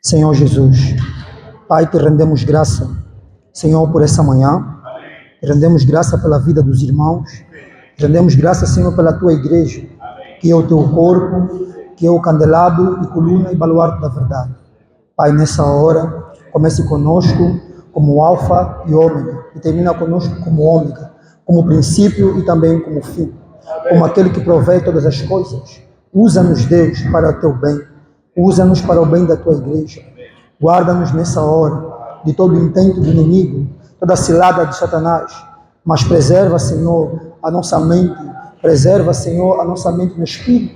Senhor Jesus, Pai, te rendemos graça, Senhor, por essa manhã, te rendemos graça pela vida dos irmãos, te rendemos graça, Senhor, pela tua igreja, que é o teu corpo, que é o candelabro e coluna e baluarte da verdade. Pai, nessa hora, comece conosco como alfa e ômega, e termina conosco como ômega, como princípio e também como fim, como aquele que provê todas as coisas. Usa-nos, Deus, para o teu bem, usa-nos para o bem da tua igreja. Guarda-nos nessa hora de todo o intento do inimigo, toda a cilada de Satanás, mas preserva, Senhor, a nossa mente, preserva, Senhor, a nossa mente no Espírito.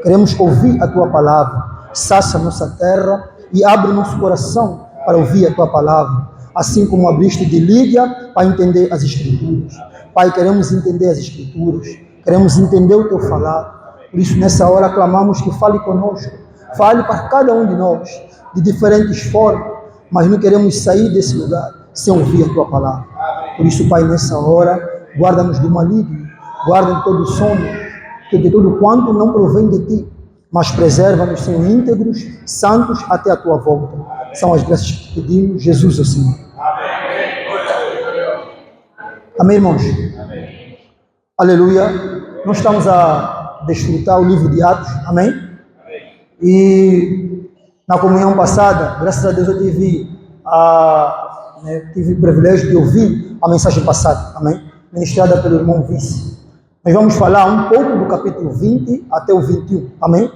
Queremos ouvir a tua palavra, sacia a nossa terra e abre o nosso coração para ouvir a tua palavra, assim como abriste de Lídia para entender as Escrituras. Pai, queremos entender as Escrituras, queremos entender o teu falar, por isso nessa hora clamamos que fale conosco, fale para cada um de nós, de diferentes formas, mas não queremos sair desse lugar sem ouvir a tua palavra. Por isso, Pai, nessa hora, guarda-nos do maligno, guarda de todo o sono, de tudo quanto não provém de ti, mas preserva-nos, Senhor, íntegros, santos até a tua volta. São as graças que pedimos, Jesus, o Senhor. Amém, irmãos? Amém. Aleluia. Nós estamos a desfrutar o livro de Atos, amém? E na comunhão passada, graças a Deus, eu tive o privilégio de ouvir a mensagem passada, amém? Ministrada pelo irmão Vice. Nós vamos falar um pouco do capítulo 20 até o 21, amém?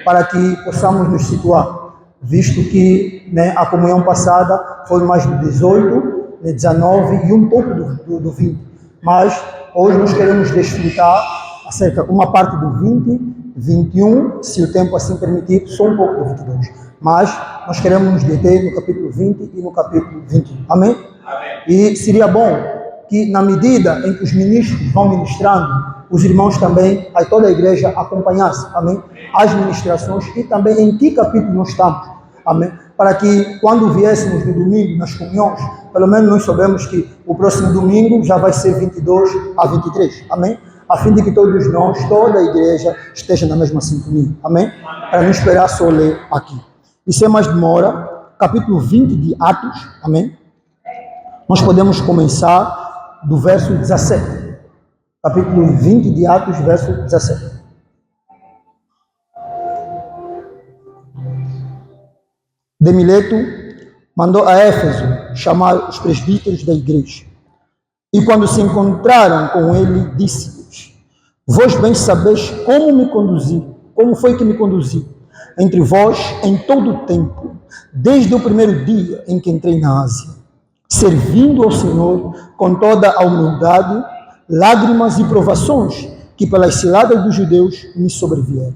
Para que possamos nos situar, visto que a comunhão passada foi mais do 18, 19 e um pouco do 20. Mas hoje nós queremos desfrutar acerca uma parte do 20, 21, se o tempo assim permitir, só um pouco do 22. Mas nós queremos nos deter no capítulo 20 e no capítulo 21. Amém? E seria bom que, na medida em que os ministros vão ministrando, os irmãos também, aí toda a igreja acompanhasse, amém? As ministrações e também em que capítulo nós estamos, amém? Para que quando viéssemos no domingo, nas comunhões, pelo menos nós soubemos que o próximo domingo já vai ser 22 a 23, amém? A fim de que todos nós, toda a igreja, esteja na mesma sintonia, amém? Para não esperar só ler aqui. E sem mais demora, capítulo 20 de Atos, amém? Nós podemos começar do verso 17. Capítulo 20 de Atos, verso 17. De Mileto mandou a Éfeso chamar os presbíteros da igreja. E quando se encontraram com ele, disse-lhes: vós bem sabeis como me conduzi, como foi que me conduzi entre vós em todo o tempo, desde o primeiro dia em que entrei na Ásia, servindo ao Senhor com toda a humildade, lágrimas e provações que pelas ciladas dos judeus me sobrevieram.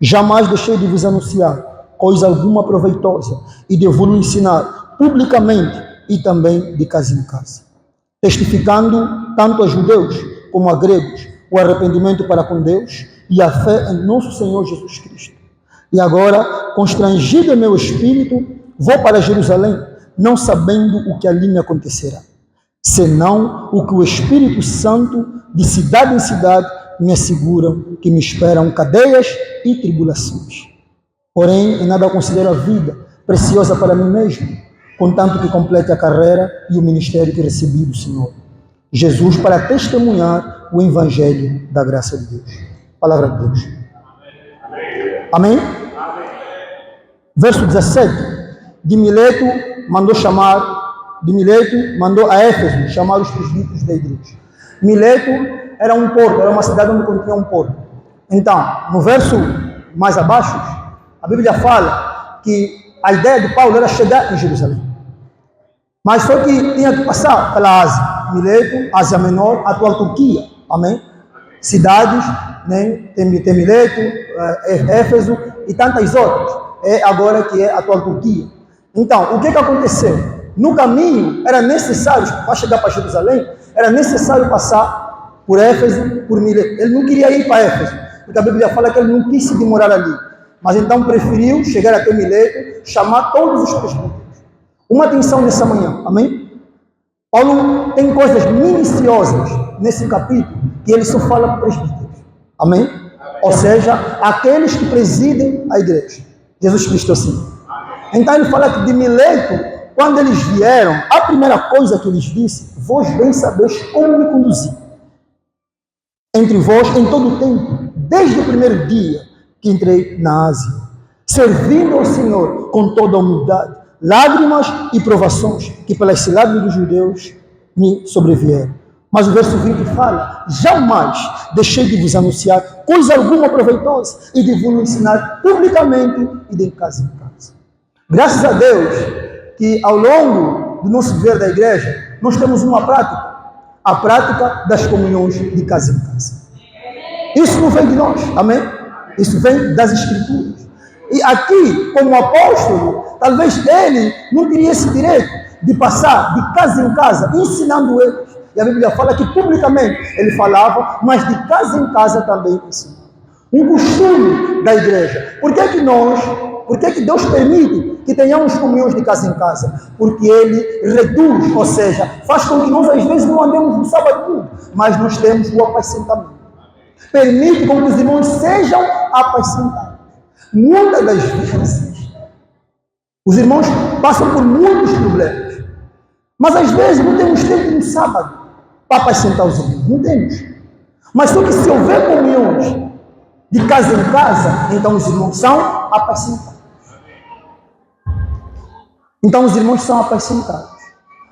Jamais deixei de vos anunciar coisa alguma proveitosa e de vos ensinar publicamente e também de casa em casa, testificando tanto a judeus como a gregos o arrependimento para com Deus e a fé em nosso Senhor Jesus Cristo. E agora, constrangido em meu espírito, vou para Jerusalém, não sabendo o que ali me acontecerá, senão o que o Espírito Santo, de cidade em cidade, me assegura que me esperam cadeias e tribulações. Porém, em nada considero a vida preciosa para mim mesmo, contanto que complete a carreira e o ministério que recebi do Senhor Jesus para testemunhar o Evangelho da graça de Deus. Palavra de Deus. Amém? Verso 17. De Mileto mandou a Éfeso chamar os presbíteros da igreja. Mileto era um porto, era uma cidade onde continha um porto. Então, no verso mais abaixo, a Bíblia fala que a ideia de Paulo era chegar em Jerusalém. Mas só que tinha que passar pela Ásia. Mileto, Ásia Menor, atual Turquia. Amém? Cidades, tem Mileto, Éfeso e tantas outras. É agora que é a atual Turquia. Então, o que aconteceu? No caminho, era necessário, para chegar para Jerusalém, era necessário passar por Éfeso, por Mileto. Ele não queria ir para Éfeso, porque a Bíblia fala que ele não quis se demorar ali. Mas então preferiu chegar até Mileto, chamar todos os presbíteros. Uma atenção nessa manhã, amém? Paulo tem coisas minuciosas nesse capítulo que ele só fala para presbíteros, amém? Ou seja, aqueles que presidem a igreja. Jesus Cristo assim. Então ele fala que de Mileto, quando eles vieram, a primeira coisa que eles disse: vós bem sabeis como me conduzir entre vós em todo o tempo, desde o primeiro dia que entrei na Ásia, servindo ao Senhor com toda a humildade, lágrimas e provações que pelas ciladas dos judeus me sobrevieram. Mas o verso 20 fala: jamais deixei de vos anunciar coisa alguma proveitosa e de vos ensinar publicamente e de casa em casa. Graças a Deus que ao longo do nosso viver da igreja, nós temos uma prática, a prática das comunhões de casa em casa. Isso não vem de nós, amém? Isso vem das Escrituras. E aqui, como apóstolo, talvez ele não teria esse direito de passar de casa em casa, ensinando eles. E a Bíblia fala que publicamente ele falava, mas de casa em casa também ensinava. Um costume da igreja. Por que Deus permite que tenhamos comunhões de casa em casa? Porque Ele reduz, ou seja, faz com que nós às vezes não andemos no sábado, mas nós temos o apacentamento. Permite com que os irmãos sejam apacentados. Muitas das vezes, os irmãos passam por muitos problemas, mas às vezes não temos tempo no sábado para apacentar os irmãos, não temos. Mas só que se houver comunhões de casa em casa, então os irmãos são apacentados. Então os irmãos são apacentados.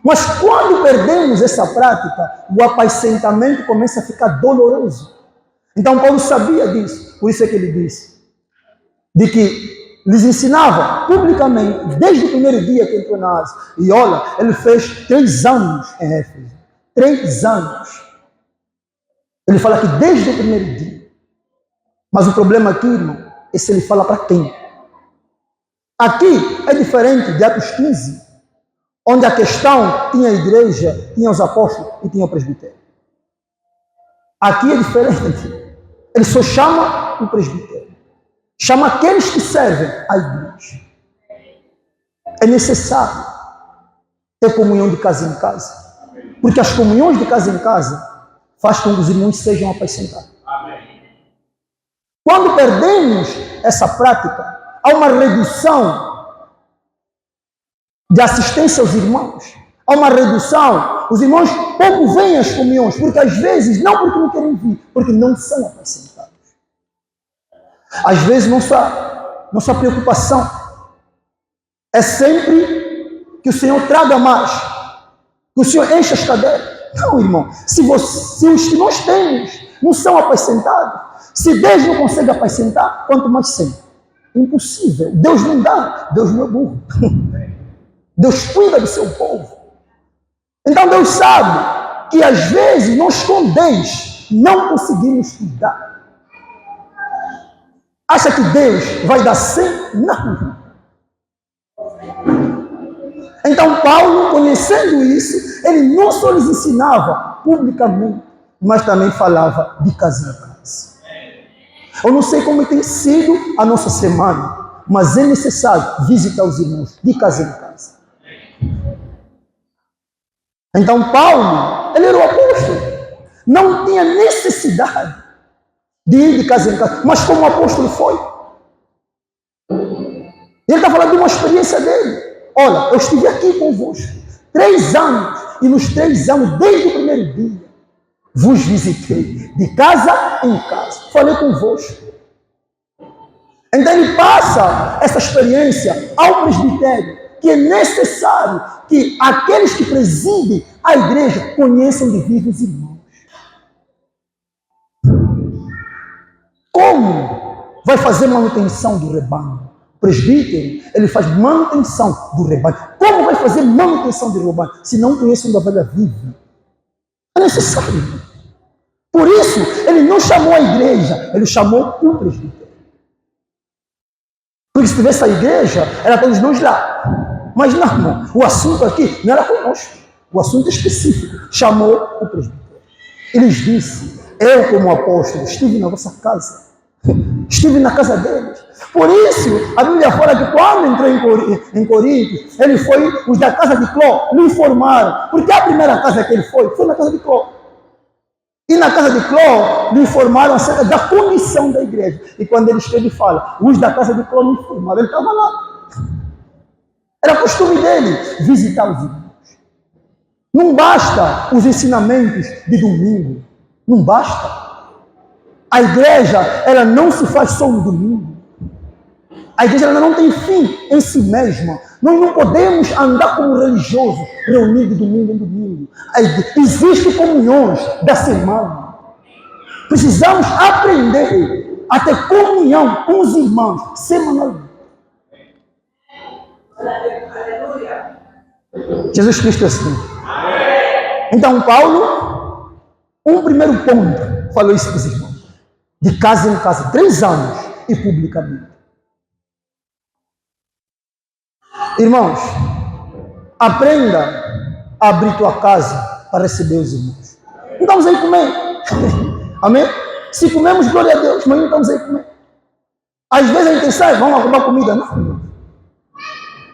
Mas quando perdemos essa prática, o apacentamento começa a ficar doloroso. Então Paulo sabia disso, por isso é que ele disse, de que lhes ensinava publicamente, desde o primeiro dia que entrou na Ásia. E olha, ele fez 3 anos em Éfeso. 3 anos. Ele fala que desde o primeiro dia. Mas o problema aqui, irmão, é se ele fala para quem. Aqui é diferente de Atos 15, onde a questão tinha a igreja, tinha os apóstolos e tinha o presbitério. Aqui é diferente. Ele só chama o presbitério. Chama aqueles que servem à igreja. É necessário ter comunhão de casa em casa. Porque as comunhões de casa em casa fazem com que os irmãos sejam apacentados. Quando perdemos essa prática, há uma redução de assistência aos irmãos. Há uma redução. Os irmãos pouco veem as comunhões, porque às vezes, não porque não querem vir, porque não são apacentados. Às vezes, nossa preocupação é sempre que o Senhor traga mais, que o Senhor encha as cadeiras. Não, irmão. Se os que nós temos não são apacentados, se Deus não consegue apacentar, quanto mais 100. Impossível. Deus não dá. Deus não é burro. Deus cuida do seu povo. Então Deus sabe que às vezes nós com 10 não conseguimos cuidar. Acha que Deus vai dar 100? Não. Então Paulo, conhecendo isso, ele não só lhes ensinava publicamente, mas também falava de casa em casa. Eu não sei como tem sido a nossa semana, mas é necessário visitar os irmãos de casa em casa. Então Paulo, ele era o apóstolo, não tinha necessidade de ir de casa em casa, mas como o apóstolo foi. Ele está falando de uma experiência dele. Olha, eu estive aqui convosco 3 anos, e nos 3 anos, desde o primeiro dia, vos visitei, de casa em casa, falei convosco. Então ele passa essa experiência ao presbitério, que é necessário que aqueles que presidem a igreja conheçam de vivo os irmãos. Como vai fazer manutenção do rebanho? O presbítero, ele faz manutenção do rebanho. Como vai fazer manutenção do rebanho se não conhece onde a ovelha vive? É necessário. Por isso, ele não chamou a igreja, ele chamou o presbítero. Porque se tivesse a igreja, era todos nós lá. Mas não, irmão, o assunto aqui não era conosco. O assunto específico. Chamou o presbítero. Ele disse: eu, como apóstolo, estive na vossa casa. Estive na casa deles. Por isso, a Bíblia fala que quando entrou em Corinto, ele foi, os da casa de Cló, lhe informaram. Porque a primeira casa que ele foi na casa de Cló. E na casa de Cló, lhe informaram acerca da condição da igreja. E quando ele escreve e fala, os da casa de Cló me informaram, ele estava lá. Era costume dele visitar os irmãos. Não basta os ensinamentos de domingo. Não basta. A igreja, ela não se faz só no domingo. A igreja ela não tem fim em si mesma. Nós não podemos andar como religiosos, reunidos de domingo em domingo. Existem comunhões da semana. Precisamos aprender a ter comunhão com os irmãos semanalmente. Jesus Cristo é assim. Então, Paulo, um primeiro ponto, falou isso para os irmãos. De casa em casa, 3 anos e publicamente. Irmãos, aprenda a abrir tua casa para receber os irmãos. Não estamos aí comer. Amém? Se comemos, glória a Deus, mas não estamos aí comer. Às vezes a gente sai, vamos arrumar comida. Não.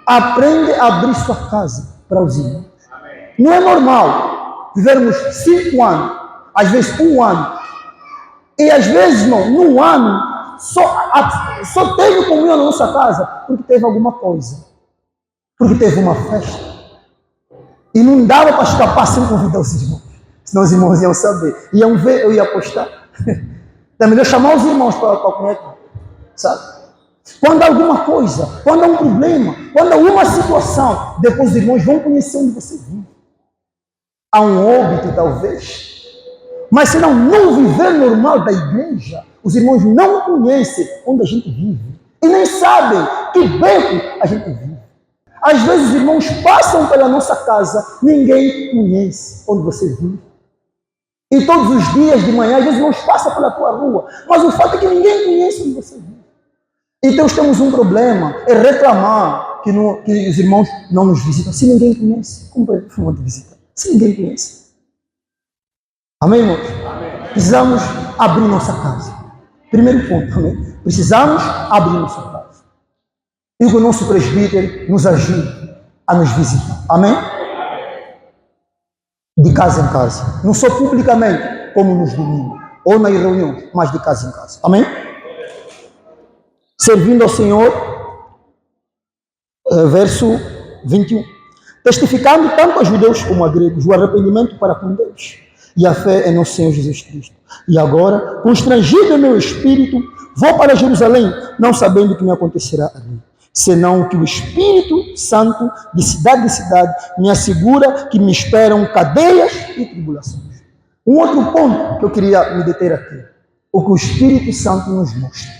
Aprende a abrir sua casa para os irmãos. Não é normal vivermos 5 anos, às vezes 1 ano. E às vezes, irmão, num ano, só teve comunhão na nossa casa porque teve alguma coisa. Porque teve uma festa. E não dava para escapar sem convidar os irmãos. Senão os irmãos iam saber. Iam ver, eu ia apostar. É melhor chamar os irmãos para comer. Sabe? Quando há alguma coisa, quando há um problema, quando há uma situação, depois os irmãos vão conhecer onde você vive. Há um óbito, talvez. Mas se não viver normal da igreja, os irmãos não conhecem onde a gente vive. E nem sabem que beco a gente vive. Às vezes os irmãos passam pela nossa casa, ninguém conhece onde você vive. E todos os dias de manhã, às vezes os irmãos passam pela tua rua, mas o fato é que ninguém conhece onde você vive. Então temos um problema, é reclamar que os irmãos não nos visitam. Se ninguém conhece, como vamos visitar? Se ninguém conhece. Amém, irmãos? Amém. Precisamos abrir nossa casa. Primeiro ponto, amém? Precisamos abrir nossa casa. E que o nosso presbítero nos ajude a nos visitar. Amém? De casa em casa. Não só publicamente, como nos domingos, ou nas reuniões, mas de casa em casa. Amém? Servindo ao Senhor, verso 21. Testificando tanto a judeus como a gregos o arrependimento para com Deus e a fé em nosso Senhor Jesus Cristo. E agora, constrangido em meu espírito, vou para Jerusalém, não sabendo o que me acontecerá ali. Senão que o Espírito Santo, de cidade em cidade, me assegura que me esperam cadeias e tribulações. Um outro ponto que eu queria me deter aqui, o que o Espírito Santo nos mostra.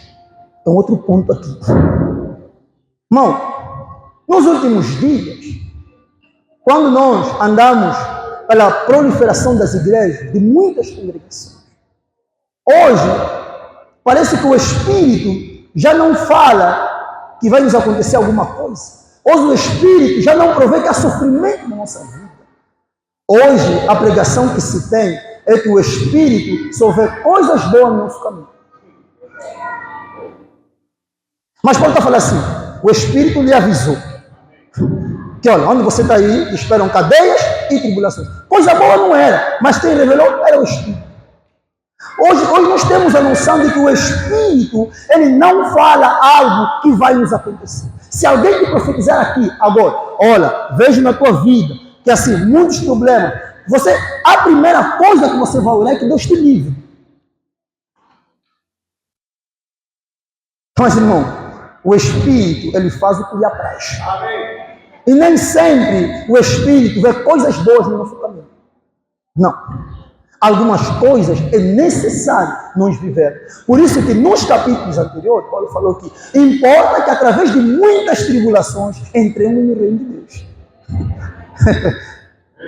É um outro ponto aqui. Irmão, nos últimos dias, quando nós andamos pela proliferação das igrejas, de muitas congregações, hoje, parece que o Espírito já não fala que vai nos acontecer alguma coisa. Hoje o Espírito já não provê que há sofrimento na nossa vida. Hoje a pregação que se tem é que o Espírito só vê coisas boas no nosso caminho. Mas Paulo está falando assim, o Espírito lhe avisou que olha, onde você está aí, esperam cadeias e tribulações. Coisa boa não era, mas quem revelou era o Espírito. Hoje nós temos a noção de que o Espírito, ele não fala algo que vai nos acontecer. Se alguém te profetizar aqui, agora, olha, vejo na tua vida que assim, muitos problemas, a primeira coisa que você vai orar é que Deus te livre. Mas, irmão, o Espírito, ele faz o que lhe apraz. E nem sempre o Espírito vê coisas boas no nosso caminho. Não. Algumas coisas é necessário nós vivermos. Por isso que nos capítulos anteriores, Paulo falou que importa que através de muitas tribulações entremos no reino de Deus.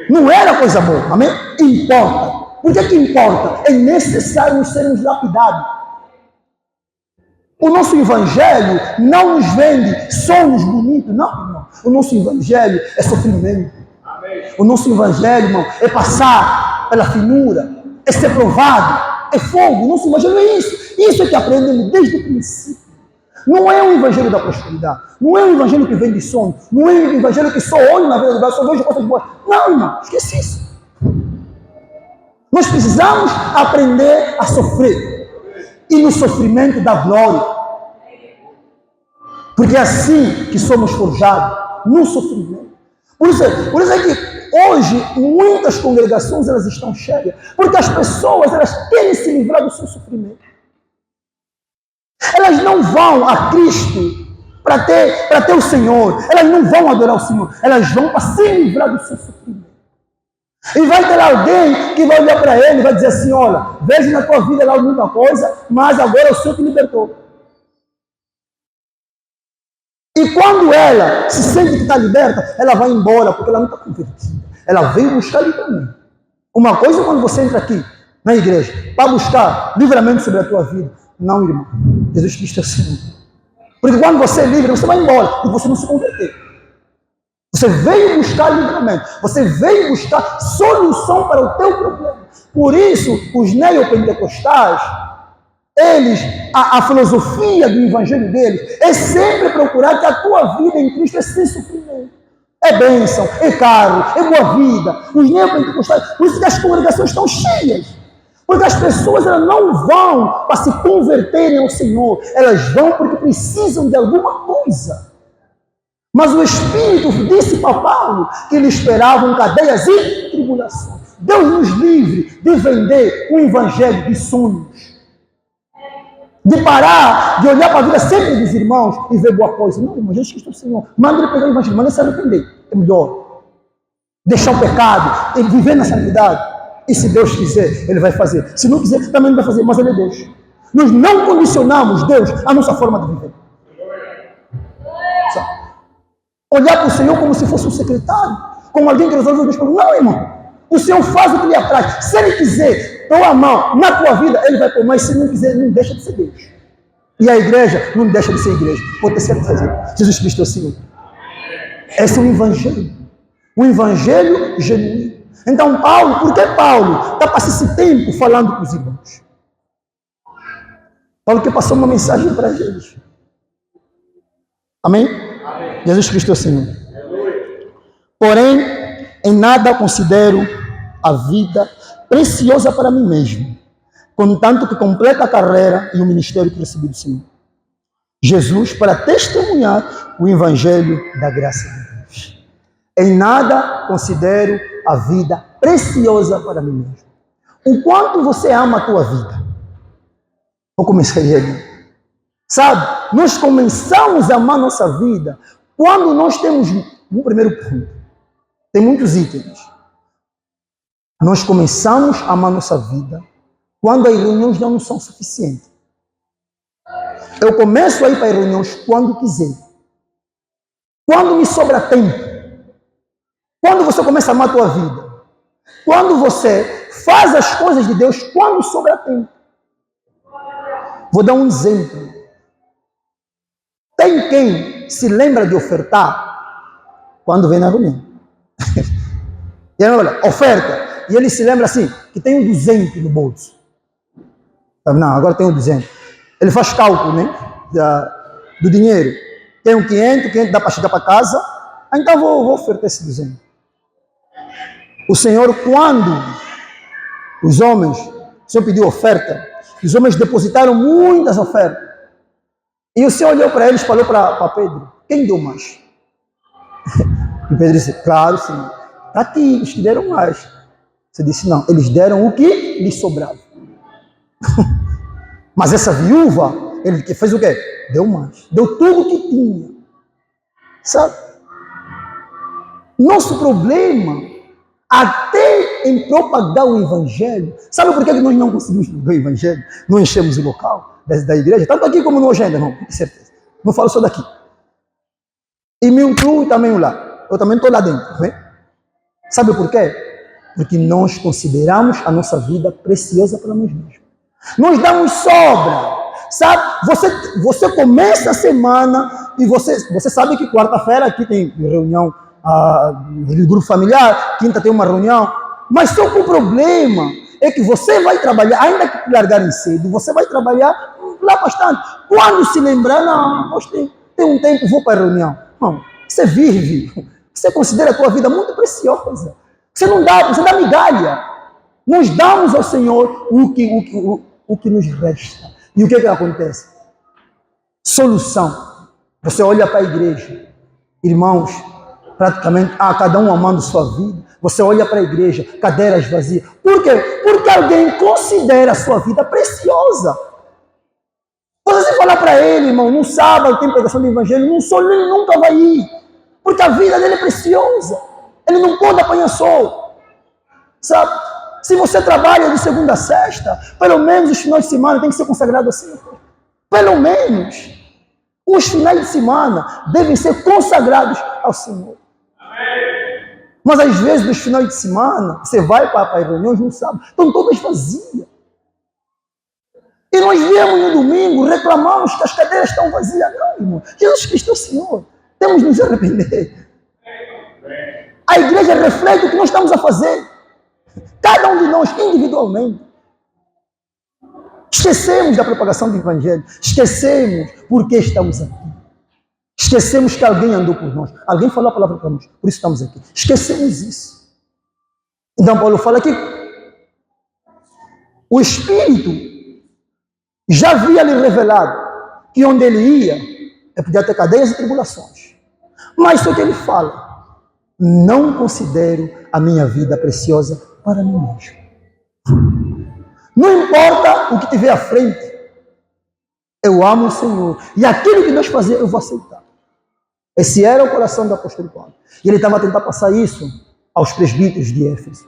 Não era coisa boa, amém? Importa. Por que importa? É necessário nós sermos lapidados. O nosso evangelho não nos vende sonhos bonitos, não, irmão. O nosso evangelho é sofrimento. O nosso evangelho, irmão, é passar pela finura, é ser provado, é fogo. O nosso evangelho é isso. Isso é que aprendemos desde o princípio. Não é um evangelho da prosperidade. Não é um evangelho que vem de sonho. Não é um evangelho que só olha na verdade, só vejo coisas boas. Não, irmão, esquece isso. Nós precisamos aprender a sofrer. E no sofrimento da glória. Porque é assim que somos forjados. no sofrimento. Por isso é que hoje muitas congregações elas estão cheias, porque as pessoas elas querem se livrar do seu sofrimento. Elas não vão a Cristo para ter o Senhor, elas não vão adorar o Senhor, elas vão para se livrar do seu sofrimento. E vai ter alguém que vai olhar para ele e vai dizer assim, olha, vejo na tua vida lá muita coisa, mas agora o Senhor te libertou. E quando ela se sente que está liberta, ela vai embora, porque ela não está convertida. Ela veio buscar livramento. Uma coisa é quando você entra aqui, na igreja, para buscar livramento sobre a tua vida. Não, irmão. Jesus Cristo é o Senhor. Porque quando você é livre, você vai embora, e você não se converteu. Você veio buscar livramento. Você veio buscar solução para o teu problema. Por isso, os neopentecostais, eles, a filosofia do evangelho deles é sempre procurar que a tua vida em Cristo é sem sofrimento. É bênção, é carro, é boa vida. Os neopentecostais, por isso que as congregações estão cheias. Porque as pessoas elas não vão para se converterem ao Senhor. Elas vão porque precisam de alguma coisa. Mas o Espírito disse para Paulo que lhe esperavam cadeias e tribulações. Deus nos livre de vender um evangelho de sonhos. De parar, de olhar para a vida sempre dos irmãos e ver boa coisa. Não, irmão, Jesus Cristo é o Senhor. Manda ele pegar o evangelho, manda ele se arrepender. É melhor. Deixar o pecado, ele viver na santidade. E se Deus quiser, ele vai fazer. Se não quiser, também não vai fazer, mas ele é Deus. Nós não condicionamos Deus à nossa forma de viver. Olhar para o Senhor como se fosse um secretário, como alguém que resolve os problemas. Não, irmão. O Senhor faz o que lhe apraz. Se Ele quiser pôr a mão na tua vida, Ele vai pôr, mas se não quiser, não deixa de ser Deus. E a igreja não deixa de ser igreja. Pode ter certeza. Jesus Cristo é o Senhor. Esse é um evangelho. Um evangelho genuíno. Então, Paulo, por que Paulo está passando esse tempo falando com os irmãos? Paulo que passou uma mensagem para eles. Amém? Amém. Jesus Cristo é o Senhor. Porém, em nada considero a vida preciosa para mim mesmo, contanto que completa a carreira e o ministério que recebi do Senhor Jesus para testemunhar o evangelho da graça de Deus. Em nada considero a vida preciosa para mim mesmo. O quanto você ama a tua vida? Vou começar aí. Sabe, nós começamos a amar nossa vida quando nós temos um primeiro ponto. Tem muitos itens. Nós começamos a amar nossa vida quando as reuniões não são suficientes. Eu começo a ir para as reuniões quando quiser. Quando me sobra tempo. Quando você começa a amar a tua vida. Quando você faz as coisas de Deus quando sobra tempo. Vou dar um exemplo. Tem quem se lembra de ofertar quando vem na reunião. E aí, olha, oferta. E ele se lembra assim, que tem um 200 no bolso. Não, agora tem um 200. Ele faz cálculo, né? Do dinheiro. Tem um 500 dá para chegar para casa. Então vou ofertar esse 200. O Senhor, quando os homens, o Senhor pediu oferta, os homens depositaram muitas ofertas. E o Senhor olhou para eles e falou para Pedro, quem deu mais? E Pedro disse, claro, Senhor. Está aqui, os que deram mais. Você disse, não, eles deram o que lhes sobrava. Mas essa viúva, ele fez o quê? Deu mais. Deu tudo o que tinha. Sabe? Nosso problema, até em propagar o evangelho, sabe por que nós não conseguimos propagar o evangelho? Não enchemos o local da igreja, tanto aqui como no agenda, não, com certeza. Não falo só daqui. E me incluo também lá. Eu também estou lá dentro, né? Sabe por quê? Porque nós consideramos a nossa vida preciosa para nós mesmos. Nós damos sobra. Sabe? Você começa a semana e você sabe que quarta-feira aqui tem reunião do grupo familiar, quinta tem uma reunião, mas só que o problema é que você vai trabalhar, ainda que largarem cedo, você vai trabalhar lá bastante. Quando se lembrar, não, tem um tempo, vou para a reunião. Não, você vive, você considera a tua vida muito preciosa. Você dá migalha. Nós damos ao Senhor o que nos resta. E o que acontece? Solução. Você olha para a igreja. Irmãos, praticamente, cada um amando sua vida. Você olha para a igreja, cadeiras vazias. Por quê? Porque alguém considera a sua vida preciosa. Você falar para ele, irmão, no sábado tem pregação do evangelho, no sol ele nunca vai ir. Porque a vida dele é preciosa. Ele não pode apanhar sol. Sabe? Se você trabalha de segunda a sexta, pelo menos os finais de semana tem que ser consagrado assim. Pelo menos. Os finais de semana devem ser consagrados ao Senhor. Mas às vezes nos finais de semana, você vai para as reuniões no sábado, estão todas vazias. E nós viemos no domingo, reclamamos que as cadeiras estão vazias. Não, irmão. Jesus Cristo é o Senhor. Temos de nos arrepender. A igreja reflete o que nós estamos a fazer. Cada um de nós, individualmente. Esquecemos da propagação do evangelho. Esquecemos por que estamos aqui. Esquecemos que alguém andou por nós. Alguém falou a palavra para nós. Por isso estamos aqui. Esquecemos isso. Então Paulo fala que o Espírito já havia lhe revelado que onde ele ia, podia ter cadeias e tribulações. Mas só que ele fala, não considero a minha vida preciosa para mim mesmo. Não importa o que tiver à frente, eu amo o Senhor. E aquilo que Deus fazer, eu vou aceitar. Esse era o coração do apóstolo Paulo. E ele estava a tentar passar isso aos presbíteros de Éfeso.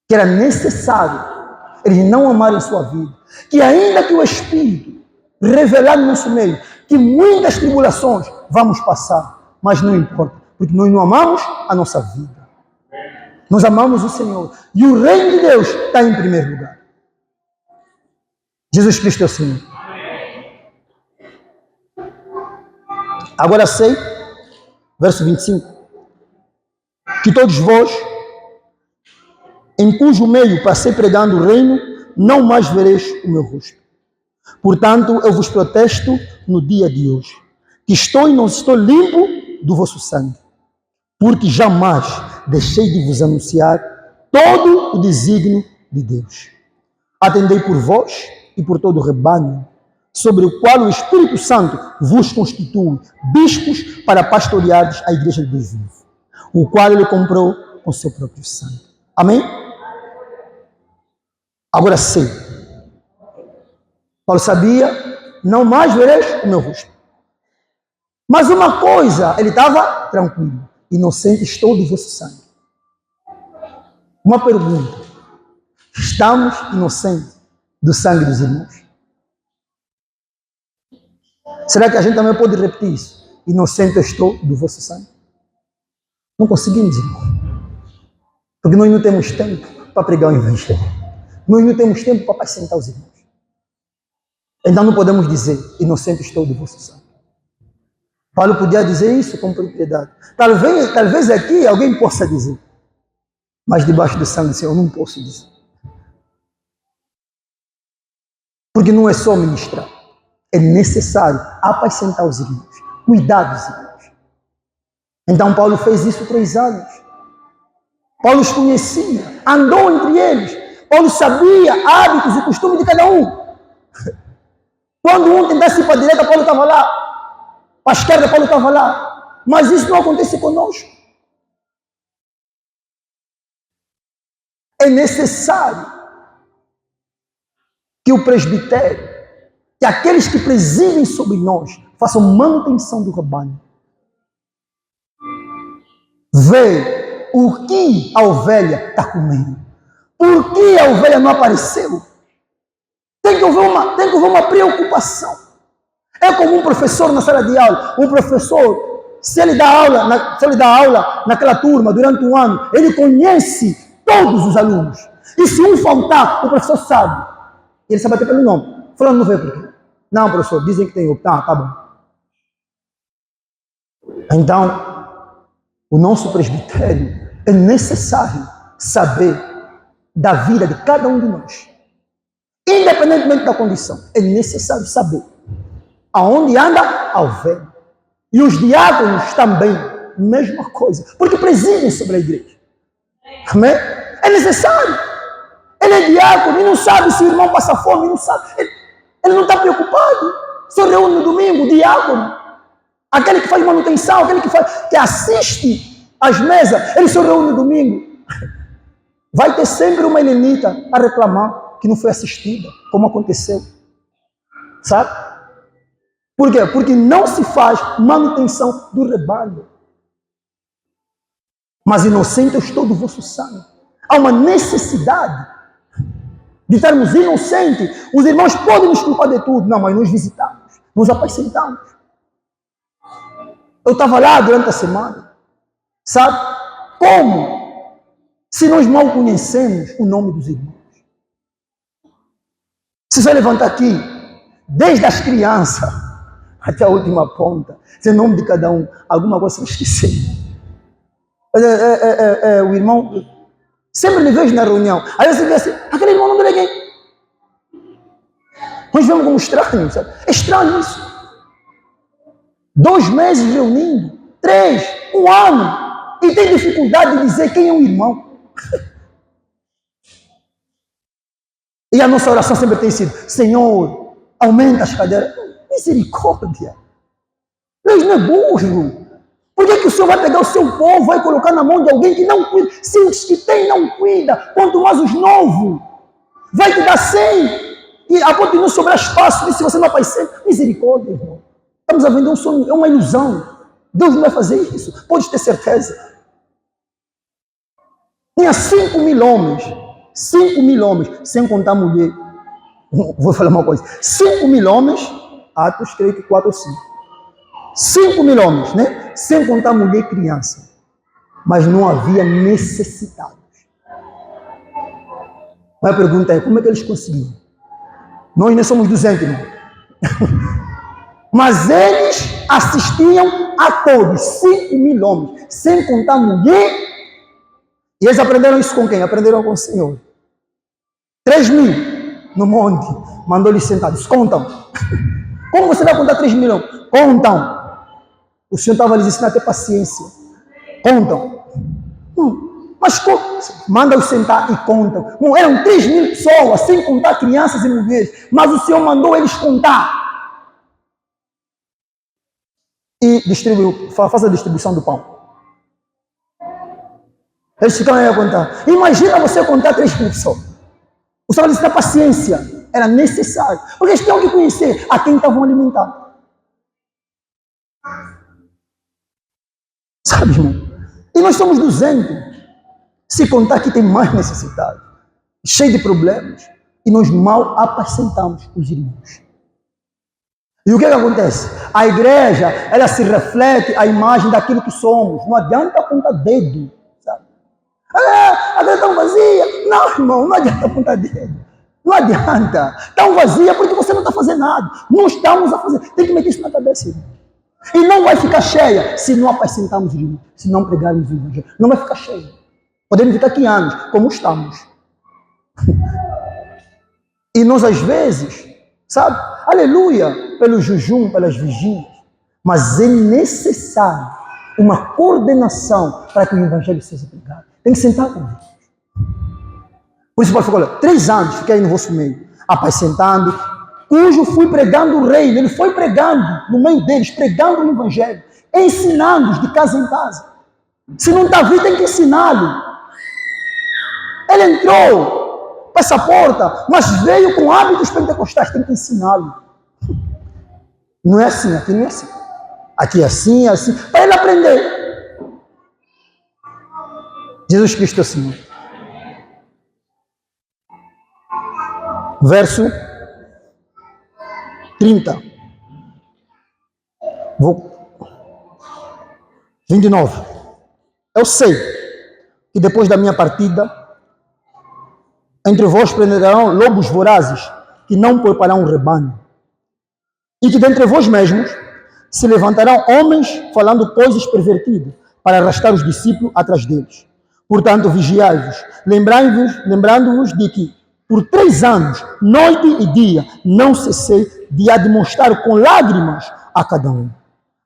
Que era necessário eles não amarem sua vida. Que ainda que o Espírito revelar no nosso meio, que muitas tribulações vamos passar, mas não importa, porque nós não amamos a nossa vida. Nós amamos o Senhor. E o reino de Deus está em primeiro lugar. Jesus Cristo é o Senhor. Agora sei, verso 25, que todos vós, em cujo meio passei pregando o reino, não mais vereis o meu rosto. Portanto, eu vos protesto no dia de hoje, que estou e não estou limpo do vosso sangue, porque jamais deixei de vos anunciar todo o desígnio de Deus. Atendei por vós e por todo o rebanho, sobre o qual o Espírito Santo vos constitui bispos para pastoreares a igreja de Deus vivo, o qual ele comprou com seu próprio sangue. Amém? Agora sei. Paulo sabia, não mais vereis o meu rosto. Mas uma coisa, ele estava tranquilo. Inocente estou do vosso sangue. Uma pergunta. Estamos inocentes do sangue dos irmãos? Será que a gente também pode repetir isso? Inocente estou do vosso sangue? Não conseguimos, irmão. Porque nós não temos tempo para pregar o evangelho. Nós não temos tempo para apacentar os irmãos. Então não podemos dizer, inocente estou do vosso sangue. Paulo podia dizer isso com propriedade. Talvez aqui alguém possa dizer, mas debaixo do sangue do Senhor eu não posso dizer. Porque não é só ministrar. É necessário apacentar os irmãos, cuidar dos irmãos. Então Paulo fez isso 3 anos. Paulo os conhecia, andou entre eles. Paulo sabia hábitos e costumes de cada um. Quando um tentasse ir para a direita, Paulo estava lá. Para a esquerda, Paulo estava lá. Mas isso não acontece conosco. É necessário que o presbitério, que aqueles que presidem sobre nós, façam manutenção do rebanho. Vê o que a ovelha está comendo. Por que a ovelha não apareceu? Tem que haver uma preocupação. É como um professor na sala de aula. Um professor, se ele dá aula naquela turma durante um ano, ele conhece todos os alunos. E se um faltar, o professor sabe. Ele sabe até pelo nome. Falando, não veio por quê? Não, professor, dizem que tem outro. Tá bom. Então, o nosso presbitério é necessário saber da vida de cada um de nós. Independentemente da condição, é necessário saber aonde anda a ovelha. E os diáconos também, mesma coisa, porque presidem sobre a igreja. Amém? É necessário. Ele é diácono e não sabe se o irmão passa fome, não sabe. Ele não está preocupado. Se reúne no domingo, o diácono, aquele que faz manutenção, aquele que assiste As mesas, ele só reúne domingo. Vai ter sempre uma helenita a reclamar que não foi assistida, como aconteceu. Sabe? Por quê? Porque não se faz manutenção do rebanho. Mas inocente eu estou do vosso sangue. Há uma necessidade de estarmos inocentes. Os irmãos podem nos culpar de tudo. Não, mas nos visitamos, nos apacentamos. Eu estava lá durante a semana. Sabe? Como? Se nós mal conhecemos o nome dos irmãos. Se você levantar aqui, desde as crianças até a última ponta, se o nome de cada um, alguma coisa eu esqueci. O irmão, sempre me vejo na reunião. Aí você vê assim, aquele irmão não me liguei. Nós vemos como estranho, sabe? É estranho isso. 2 meses reunindo, 3, 1 ano, e tem dificuldade de dizer quem é o irmão. E a nossa oração sempre tem sido, Senhor, aumenta as cadeiras. Misericórdia. Deus não é burro. Por que o Senhor vai pegar o seu povo, vai colocar na mão de alguém que não cuida? Se os que tem não cuida, quanto mais os novos. Vai te dar 100. E a ponto de não sobrar espaço. E se você não aparecer, misericórdia, irmão. Estamos a vender um sonho, é uma ilusão. Deus não vai fazer isso. Pode ter certeza. Tinha 5.000 homens. 5.000 homens, sem contar mulher. Vou falar uma coisa. 5.000 homens, Atos, creio que 4 ou 5. 5.000 homens, né? Sem contar mulher e criança. Mas não havia necessitados. Mas a pergunta é, como é que eles conseguiram? Nós nem somos 200, irmão. Mas eles assistiam a todos, 5.000 homens, sem contar mulher. E eles aprenderam isso com quem? Aprenderam com o Senhor. 3.000 no monte, mandou eles sentados, contam. Como você vai contar 3.000? Contam. O Senhor estava lhes ensinando a ter paciência. Contam. Mas manda-os sentar e contam. Eram 3.000 pessoas, sem contar crianças e mulheres. Mas o Senhor mandou eles contar. E distribuiu, faz a distribuição do pão. Eles ficaram aí a contar. Imagina você contar 3.000 pessoas. O Senhor lhes dá paciência. Era necessário. Porque eles tinham que conhecer a quem estavam alimentando. Sabe, irmão? E nós somos 200. Se contar que tem mais necessidade. Cheio de problemas. E nós mal apacentamos os irmãos. E o que acontece? A igreja, ela se reflete a imagem daquilo que somos. Não adianta apontar dedo. Sabe? A igreja está vazia. Não, irmão, não adianta apontar dedo. Não adianta. Está vazia porque você não está fazendo nada. Não estamos a fazer. Tem que meter isso na cabeça, irmão. E não vai ficar cheia se não apacentarmos o irmão, se não pregarmos o evangelho. Não vai ficar cheia. Podemos ficar aqui anos, como estamos. E nós, às vezes, sabe, aleluia, pelo jejum, pelas vigílias, mas é necessário uma coordenação para que o evangelho seja pregado. Tem que sentar com eles. Por isso, Paulo falou, olha, 3 anos fiquei aí no vosso meio, apacentando, cujo fui pregando o reino. Ele foi pregando no meio deles, pregando o evangelho, ensinando-os de casa em casa. Se não está vivo, tem que ensiná-lo. Ele entrou para essa porta, mas veio com hábitos pentecostais, tem que ensiná-lo. Não é assim, aqui não é assim. Aqui é assim, é assim, para ele aprender. Jesus Cristo é o Senhor. Verso 30. 29. Eu sei que depois da minha partida, entre vós prenderão lobos vorazes, que não pouparão o rebanho. E que dentre vós mesmos se levantarão homens falando coisas pervertidas, para arrastar os discípulos atrás deles. Portanto, vigiai-vos, lembrando-vos de que, por 3 anos, noite e dia, não cessei de admoestar com lágrimas a cada um.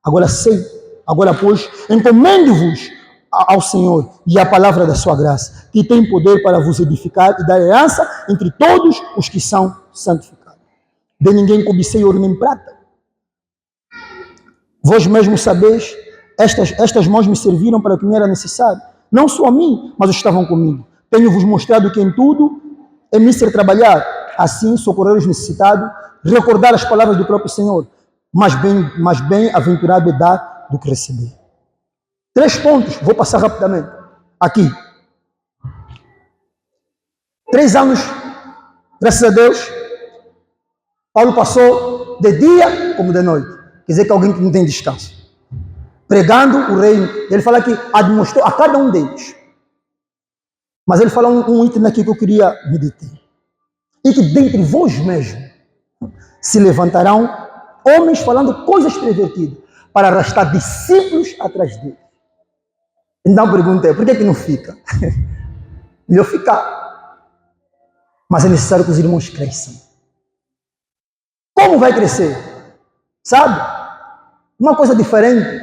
Agora, pois, encomendo-vos ao Senhor e à palavra da sua graça, que tem poder para vos edificar e dar herança entre todos os que são santificados. De ninguém cobicei ouro nem prata. Vós mesmos sabeis Estas mãos me serviram para o que me era necessário. Não só a mim, mas os que estavam comigo. Tenho-vos mostrado que em tudo é mister trabalhar, assim socorrer os necessitados, recordar as palavras do próprio Senhor, mas bem-aventurado é dar do que receber. 3 pontos, vou passar rapidamente. Aqui. 3 anos, graças a Deus, Paulo passou de dia como de noite. Quer dizer que alguém que não tem descanso. Pregando o reino. Ele fala que admoestou a cada um deles. Mas ele fala um item aqui que eu queria me deter. E que dentre vós mesmos se levantarão homens falando coisas pervertidas para arrastar discípulos atrás dele. Então perguntei, por que não fica? Melhor ficar. Mas é necessário que os irmãos cresçam. Como vai crescer? Sabe? Uma coisa diferente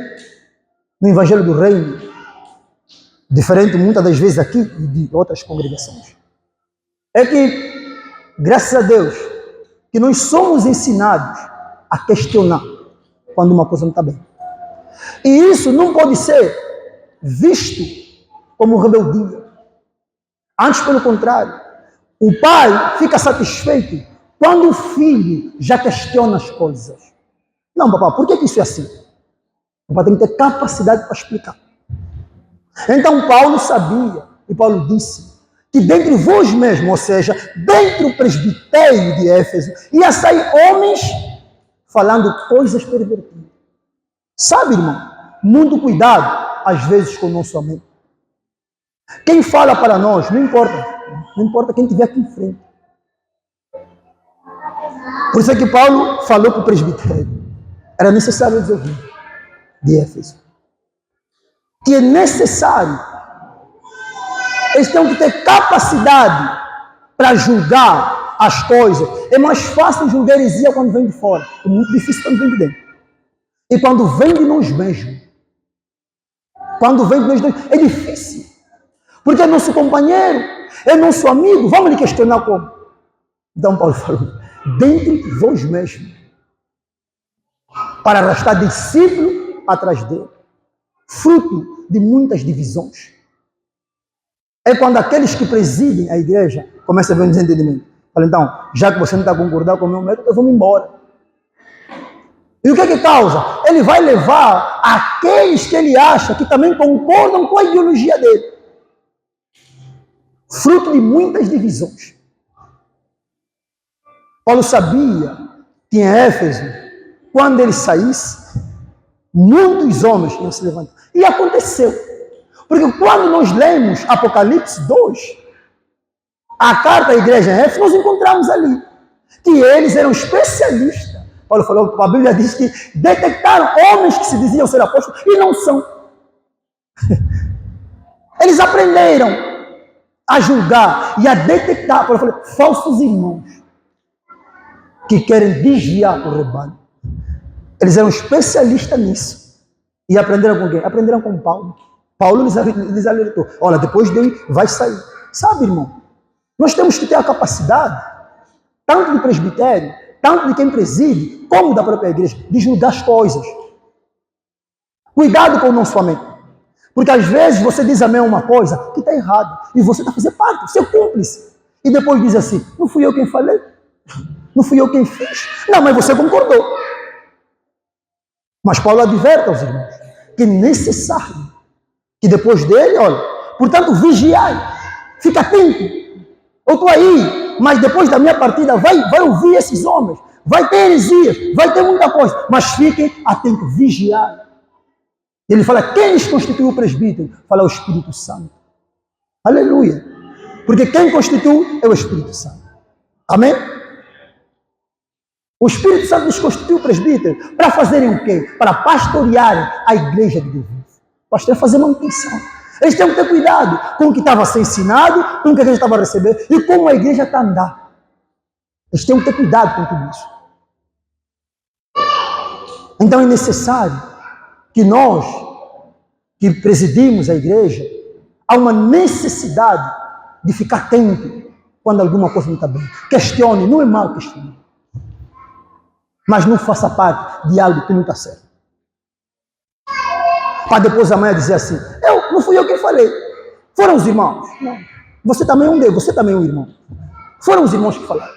no Evangelho do Reino, diferente muitas das vezes aqui e de outras congregações, é que, graças a Deus, que nós somos ensinados a questionar quando uma coisa não está bem. E isso não pode ser visto como rebeldia. Antes, pelo contrário, o pai fica satisfeito quando o filho já questiona as coisas. Não, papai, por que isso é assim? O papai tem que ter capacidade para explicar. Então Paulo sabia, e Paulo disse, que dentre vós mesmos, ou seja, dentro do presbitério de Éfeso, ia sair homens falando coisas pervertidas. Sabe, irmão, muito cuidado, às vezes, com o nosso amigo. Quem fala para nós, não importa quem estiver aqui em frente. Por isso é que Paulo falou para o presbitério. Era necessário eles ouvir de Éfeso. Que é necessário. Eles têm que ter capacidade para julgar as coisas. É mais fácil julgar heresia quando vem de fora. É muito difícil quando vem de dentro. E quando vem de nós mesmos. Quando vem de nós mesmos, é difícil. Porque é nosso companheiro, é nosso amigo. Vamos lhe questionar como? Então Paulo falou, dentre vós mesmos, para arrastar discípulo atrás dele. Fruto de muitas divisões. É quando aqueles que presidem a igreja começam a ver um desentendimento. Fala, então, já que você não está concordando com o meu método, eu vou me embora. E o que causa? Ele vai levar aqueles que ele acha que também concordam com a ideologia dele. Fruto de muitas divisões. Paulo sabia que em Éfeso, quando ele saísse, muitos homens iam se levantar. E aconteceu. Porque quando nós lemos Apocalipse 2, a carta à igreja em Éfeso, nós encontramos ali que eles eram especialistas. Paulo falou, a Bíblia diz que detectaram homens que se diziam ser apóstolos e não são. Eles aprenderam a julgar e a detectar, Paulo falou, falsos irmãos que querem desviar o rebanho. Eles eram especialistas nisso. E aprenderam com quem? Aprenderam com Paulo. Paulo lhes alertou. Olha, depois dele vai sair. Sabe, irmão? Nós temos que ter a capacidade, tanto do presbitério, tanto de quem preside, como da própria igreja, de julgar as coisas. Cuidado com o nosso amém. Porque às vezes você diz amém a uma coisa que está errada. E você está fazendo parte, seu cúmplice. E depois diz assim, não fui eu quem falei. Não fui eu quem fiz. Não, mas você concordou. Mas Paulo adverte aos irmãos que é necessário que depois dele, olha, portanto, vigiai, fica atento. Eu estou aí, mas depois da minha partida vai ouvir esses homens, vai ter heresias, vai ter muita coisa, mas fiquem atentos, vigiai. Ele fala, quem lhes constituiu o presbítero? Fala o Espírito Santo. Aleluia. Porque quem constitui é o Espírito Santo. Amém? O Espírito Santo nos constituiu o presbítero para fazerem o quê? Para pastorearem a igreja de Deus. Pastor é fazer manutenção. Eles têm que ter cuidado com o que estava a ser ensinado, com o que a igreja estava a receber e como a igreja está a andar. Eles têm que ter cuidado com tudo isso. Então é necessário que nós, que presidimos a igreja, há uma necessidade de ficar atento quando alguma coisa não está bem. Questione, não é mal questionar. Mas não faça parte de algo que não está certo. Para depois amanhã dizer assim, não fui eu quem falei. Foram os irmãos. Não. Você também é um deles, você também é um irmão. Foram os irmãos que falaram.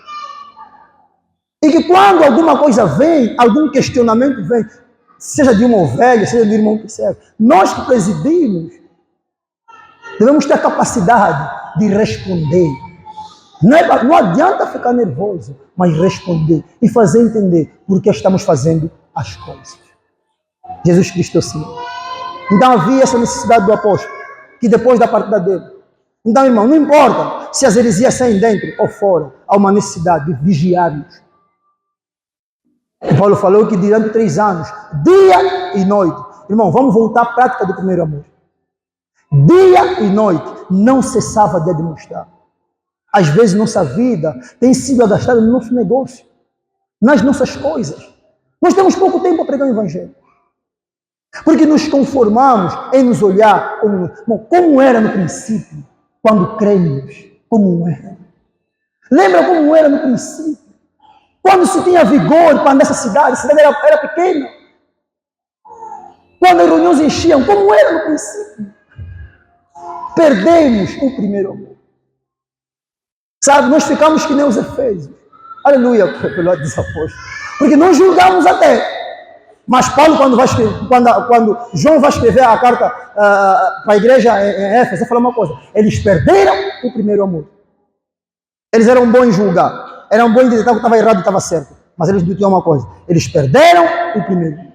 E que quando alguma coisa vem, algum questionamento vem, seja de uma ovelha, seja do irmão que serve, nós que presidimos, devemos ter a capacidade de responder. Não adianta ficar nervoso, mas responder e fazer entender por que estamos fazendo as coisas. Jesus Cristo é o Senhor. Então havia essa necessidade do apóstolo, que depois da partida dele. Então, irmão, não importa se as heresias saem dentro ou fora, há uma necessidade de vigiarmos. Paulo falou que durante 3 anos, dia e noite, irmão, vamos voltar à prática do primeiro amor. Dia e noite, não cessava de demonstrar. Às vezes nossa vida tem sido gastada no nosso negócio, nas nossas coisas. Nós temos pouco tempo para pregar o Evangelho. Porque nos conformamos em nos olhar como era no princípio, quando cremos, como era. Lembra como era no princípio? Quando se tinha vigor para nessa cidade, a cidade era pequena. Quando as reuniões enchiam, como era no princípio? Perdemos o primeiro amor. Sabe, nós ficamos que nem os efésios. Aleluia, pelo lado dos apóstolos. Porque nós julgamos até. Mas Paulo, quando João vai escrever a carta para a igreja em Éfeso, ele fala uma coisa. Eles perderam o primeiro amor. Eles eram bons em julgar. Eram bons em dizer que estava errado e estava certo. Mas eles tinham uma coisa. Eles perderam o primeiro amor.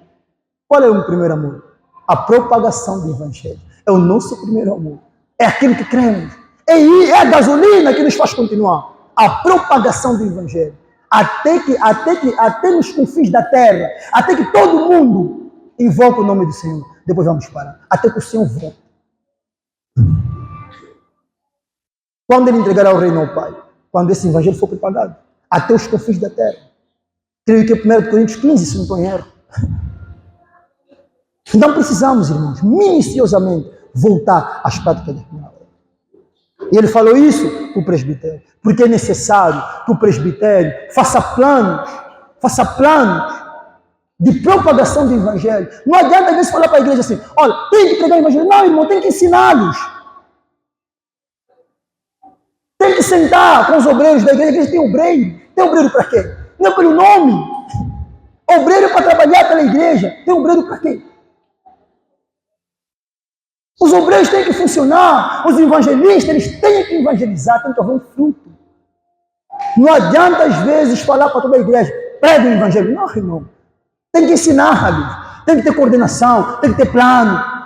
Qual é o primeiro amor? A propagação do Evangelho. É o nosso primeiro amor. É aquilo que cremos. É a gasolina que nos faz continuar. A propagação do Evangelho. Até nos confins da terra. Até que todo mundo invoque o nome do Senhor. Depois vamos parar. Até que o Senhor volte. Quando ele entregará o reino ao Pai? Quando esse Evangelho for propagado. Até os confins da terra. Creio que é 1 Coríntios 15, se não estou em erro. Então precisamos, irmãos, minuciosamente voltar às práticas da primeira hora. E ele falou isso para o presbitério, porque é necessário que o presbitério faça planos de propagação do Evangelho. Não adianta às vezes falar para a igreja assim, olha, tem que pregar o Evangelho. Não, irmão, tem que ensiná-los. Tem que sentar com os obreiros da igreja. A igreja tem obreiro. Tem obreiro para quê? Não é pelo nome. Obreiro para trabalhar pela igreja. Tem obreiro para quê? Os obreiros têm que funcionar, os evangelistas, eles têm que evangelizar, tem que haver um fruto. Não adianta, às vezes, falar para toda a igreja, prega o evangelho. Não, irmão. Tem que ensinar-lhes, tem que ter coordenação, tem que ter plano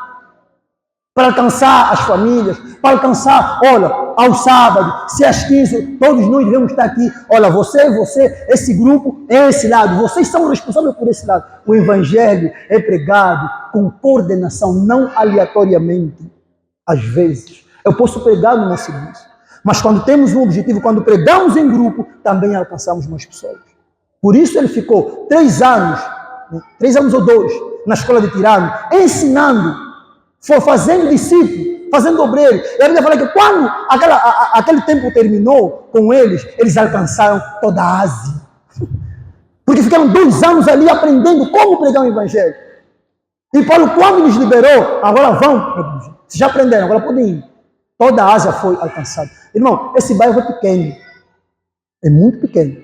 para alcançar as famílias, para alcançar, olha, aos sábados, se às 15, todos nós devemos estar aqui. Olha, você, esse grupo é esse lado, vocês são responsáveis por esse lado. O evangelho é pregado com coordenação, não aleatoriamente. Às vezes, eu posso pregar no meu serviço, mas quando temos um objetivo, quando pregamos em grupo, também alcançamos mais pessoas. Por isso ele ficou 3 anos ou 2, na escola de Tirano, ensinando, fazendo discípulo, fazendo obreiro. E a Bíblia fala que quando aquele tempo terminou com eles alcançaram toda a Ásia. Porque ficaram 2 anos ali aprendendo como pregar o Evangelho. E Paulo, quando nos liberou, agora vão, vocês já aprenderam, agora podem ir. Toda a Ásia foi alcançada. Irmão, esse bairro é pequeno. É muito pequeno.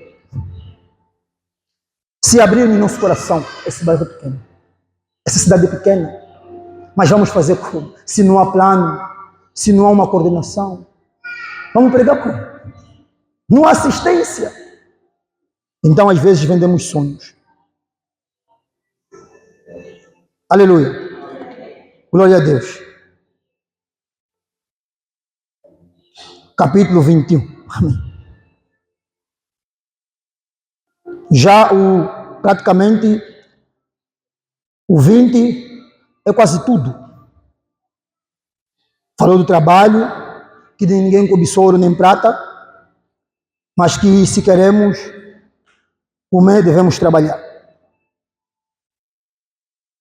Se abrir no nosso coração, esse bairro é pequeno. Essa cidade é pequena. Mas vamos fazer como? Se não há plano, se não há uma coordenação, vamos pregar como? Não há assistência. Então, às vezes, vendemos sonhos. Aleluia. Glória a Deus. Capítulo 21. Amém. Já praticamente o 20 é quase tudo. Falou do trabalho, que ninguém cobiçou ouro nem prata, mas que se queremos comer, devemos trabalhar.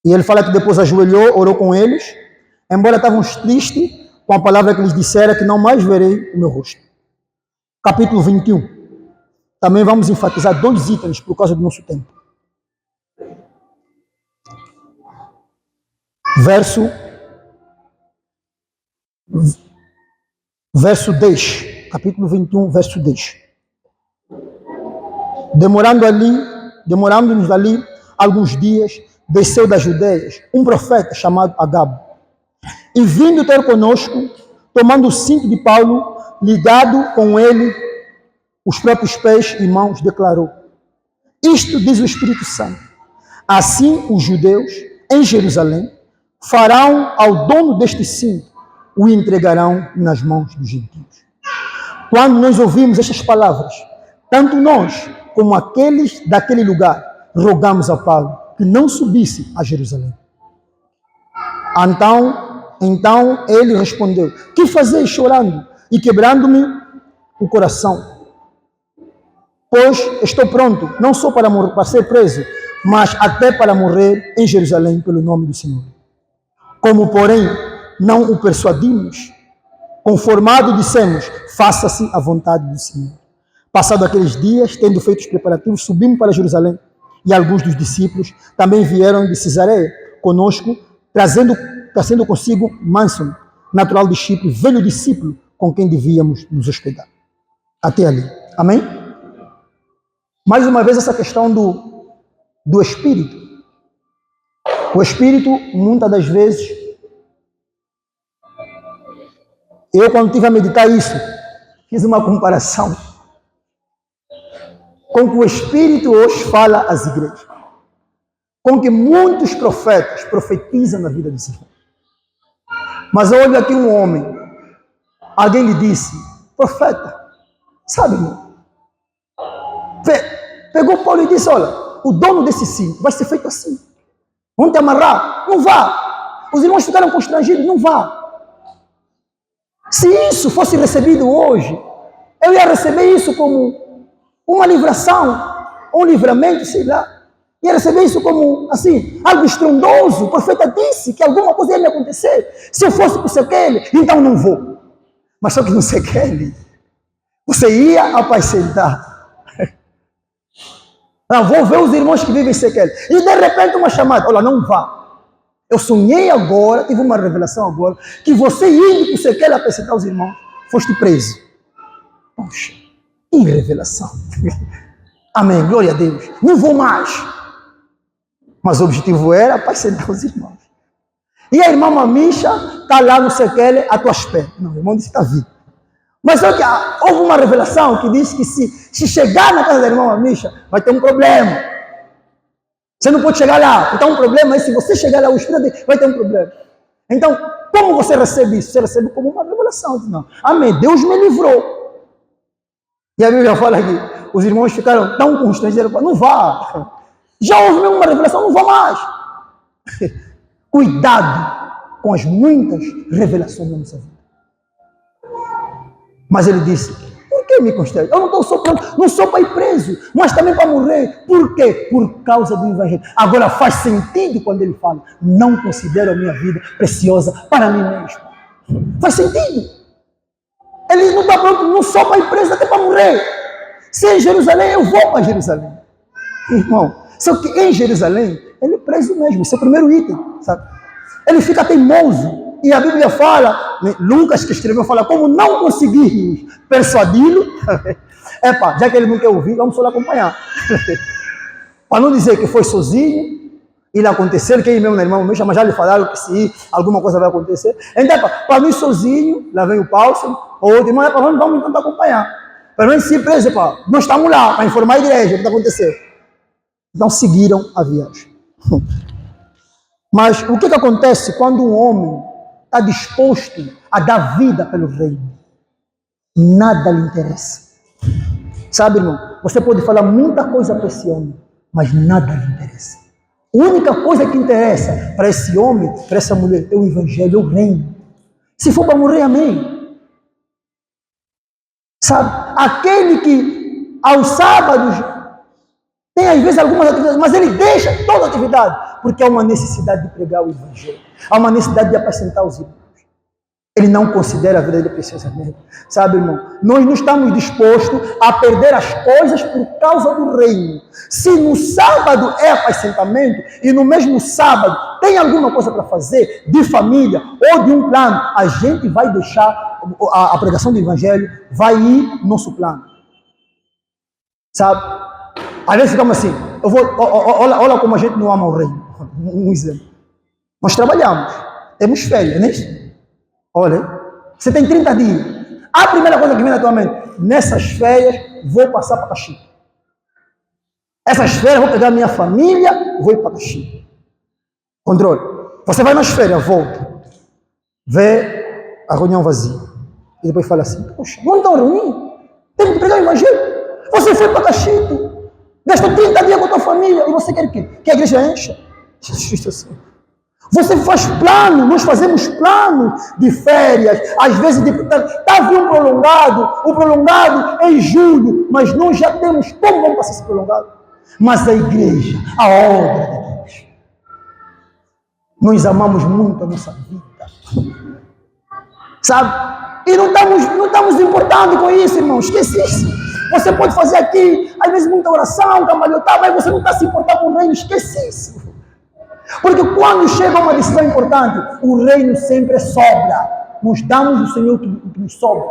E ele fala que depois ajoelhou, orou com eles, embora estavam tristes com a palavra que lhes dissera que não mais verei o meu rosto. Capítulo 21. Também vamos enfatizar 2 itens por causa do nosso tempo. verso 10, capítulo 21, verso 10. Demorando-nos ali alguns dias, desceu das Judeias um profeta chamado Agabo. E vindo ter conosco, tomando o cinto de Paulo, ligado com ele os próprios pés e mãos, declarou: isto diz o Espírito Santo. Assim os judeus em Jerusalém farão ao dono deste cinto, o entregarão nas mãos dos gentios. Quando nós ouvimos estas palavras, tanto nós como aqueles daquele lugar rogamos a Paulo que não subisse a Jerusalém. Então ele respondeu: que fazeis chorando e quebrando-me o coração? Pois estou pronto, não só para ser preso, mas até para morrer em Jerusalém pelo nome do Senhor. Como, porém, não o persuadimos, conformado dissemos: faça-se a vontade do Senhor. Passado aqueles dias, tendo feito os preparativos, subimos para Jerusalém, e alguns dos discípulos também vieram de Cesareia conosco, trazendo consigo Mnason, natural de Chipre, velho discípulo com quem devíamos nos hospedar. Até ali. Amém? Mais uma vez, essa questão do Espírito. O Espírito, muitas das vezes, eu quando estive a meditar isso, fiz uma comparação com que o Espírito hoje fala às igrejas, com que muitos profetas profetizam na vida dos irmãos. Mas olha aqui um homem, alguém lhe disse: profeta, sabe, irmão? Pegou Paulo e disse: olha, o dono desse cinto vai ser feito assim. Vão te amarrar? Não vá. Os irmãos ficaram constrangidos? Não vá. Se isso fosse recebido hoje, eu ia receber isso como uma livração, um livramento, sei lá. Ia receber isso como, assim, algo estrondoso. O profeta disse que alguma coisa ia me acontecer. Se eu fosse para o Sequele, então não vou. Mas só que no Sequele, você ia apacentar. Não, vou ver os irmãos que vivem em Sequele. E de repente uma chamada: olha, não vá. Eu sonhei agora, tive uma revelação agora, que você indo para o Sequele apresentar os irmãos, foste preso. Poxa, que revelação. Amém, glória a Deus. Não vou mais. Mas o objetivo era apacentar os irmãos. E a irmã Mamicha está lá no Sequele à tua espera. Não, o irmão disse que está vivo. Mas só que houve uma revelação que diz que se chegar na casa da irmã Mamicha, vai ter um problema. Você não pode chegar lá. Então, um problema é se você chegar lá, o Espírito vai ter um problema. Então, como você recebe isso? Você recebe como uma revelação. Não. Amém. Deus me livrou. E a Bíblia fala aqui, os irmãos ficaram tão constrangidos, não vá. Já houve mesmo uma revelação, não vá mais. Cuidado com as muitas revelações da nossa vida. Mas ele disse: por que me constrange? Eu não estou só pronto, não sou para ir preso, mas também para morrer. Por quê? Por causa do Evangelho. Agora faz sentido quando ele fala: não considero a minha vida preciosa para mim mesmo. Faz sentido. Ele não está pronto, não só para ir preso, até para morrer. Se é em Jerusalém, eu vou para Jerusalém. Irmão, só que em Jerusalém, ele é preso mesmo. Esse é o primeiro item, sabe? Ele fica teimoso. E a Bíblia fala, Lucas que escreveu, fala: como não conseguimos persuadi-lo, já que ele não quer ouvir, vamos só lhe acompanhar. Para não dizer que foi sozinho, e lhe acontecer, que ele mesmo na irmã Mamicha, mas já lhe falaram que se alguma coisa vai acontecer. Então, para não ir sozinho, lá vem o Paulo, ou outro irmão, vamos tentar acompanhar. Para não ir se preso, nós estamos lá, para informar a igreja o que está acontecendo. Então seguiram a viagem. Mas o que acontece quando um homem está disposto a dar vida pelo reino? Nada lhe interessa. Sabe, irmão? Você pode falar muita coisa para esse homem, mas nada lhe interessa. A única coisa que interessa para esse homem, para essa mulher, é o Evangelho, é o reino. Se for para morrer, amém. Sabe? Aquele que aos sábados tem às vezes algumas atividades, mas ele deixa toda a atividade, porque há uma necessidade de pregar o Evangelho. Há uma necessidade de apacentar os irmãos. Ele não considera a vida dele preciosamente. Sabe, irmão? Nós não estamos dispostos a perder as coisas por causa do reino. Se no sábado é apacentamento e no mesmo sábado tem alguma coisa para fazer de família ou de um plano, a gente vai deixar a pregação do evangelho, vai ir no nosso plano. Sabe? Às vezes ficamos assim, olha como a gente não ama o reino. Um exemplo. Nós trabalhamos, temos férias, não é isso? Olha, você tem 30 dias. A primeira coisa que vem na tua mente, nessas férias, vou passar para Caxias. Essas férias, vou pegar minha família, vou ir para Caxias. Controle. Você vai nas férias, volta. Vê a reunião vazia. E depois fala assim, poxa, não estão reunindo? Tem que pregar o evangelho. Você foi para Caxias, gastou 30 dias com a tua família, e você quer o quê? Que a igreja encha? Isso assim. Você faz plano, nós fazemos plano de férias, às vezes está vindo o prolongado é em julho, mas nós já temos como vamos passar esse prolongado. Mas a igreja, a obra de Deus, nós amamos muito a nossa vida, sabe? E não estamos importando com isso, irmão, esquece isso. Você pode fazer aqui, às vezes muita oração, cambalhotar, mas você não está se importando com o reino, esquece isso. Porque quando chega uma decisão importante, o reino sempre sobra. Nós damos ao Senhor o que nos sobra,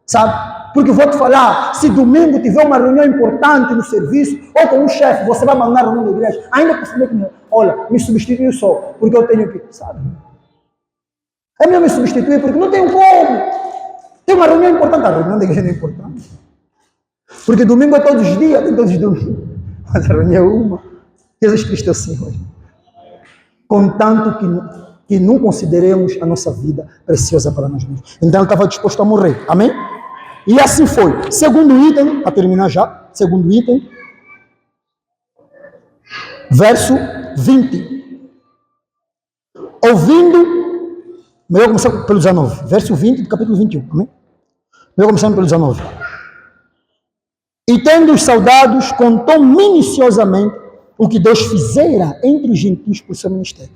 sabe? Porque vou te falar, se domingo tiver uma reunião importante no serviço, ou com um chefe, você vai mandar a reunião da igreja, ainda que você diga, olha, me substitui só, porque eu tenho que, sabe? É melhor me substituir, porque não tenho como. Tem uma reunião importante, a reunião da igreja não é importante. Porque domingo é todos os dias, tem todos os domingos. Mas a reunião é uma. Jesus Cristo é o Senhor. Contanto que não consideremos a nossa vida preciosa para nós mesmos. Então ele estava disposto a morrer. Amém? E assim foi. Segundo item, para terminar já, segundo item, verso 20. Ouvindo, melhor começar pelo 19, verso 20 do capítulo 21. Amém? Melhor começar pelo 19. E tendo os soldados, contou minuciosamente o que Deus fizera entre os gentios por seu ministério.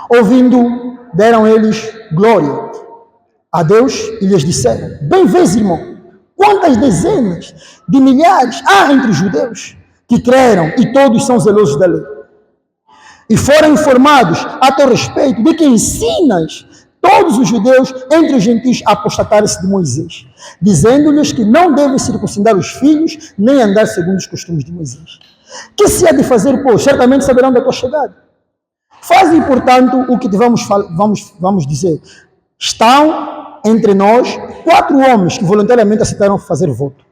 Ouvindo, deram eles glória a Deus e lhes disseram, bem vês, irmão, quantas dezenas de milhares há entre os judeus que creram e todos são zelosos da lei. E foram informados a teu respeito de que ensinas todos os judeus entre os gentios a apostatarem-se de Moisés, dizendo-lhes que não devem circuncidar os filhos, nem andar segundo os costumes de Moisés. Que se há de fazer, pois? Certamente saberão da tua chegada. Fazem, portanto, o que vamos dizer. Estão entre nós 4 homens que voluntariamente aceitaram fazer voto.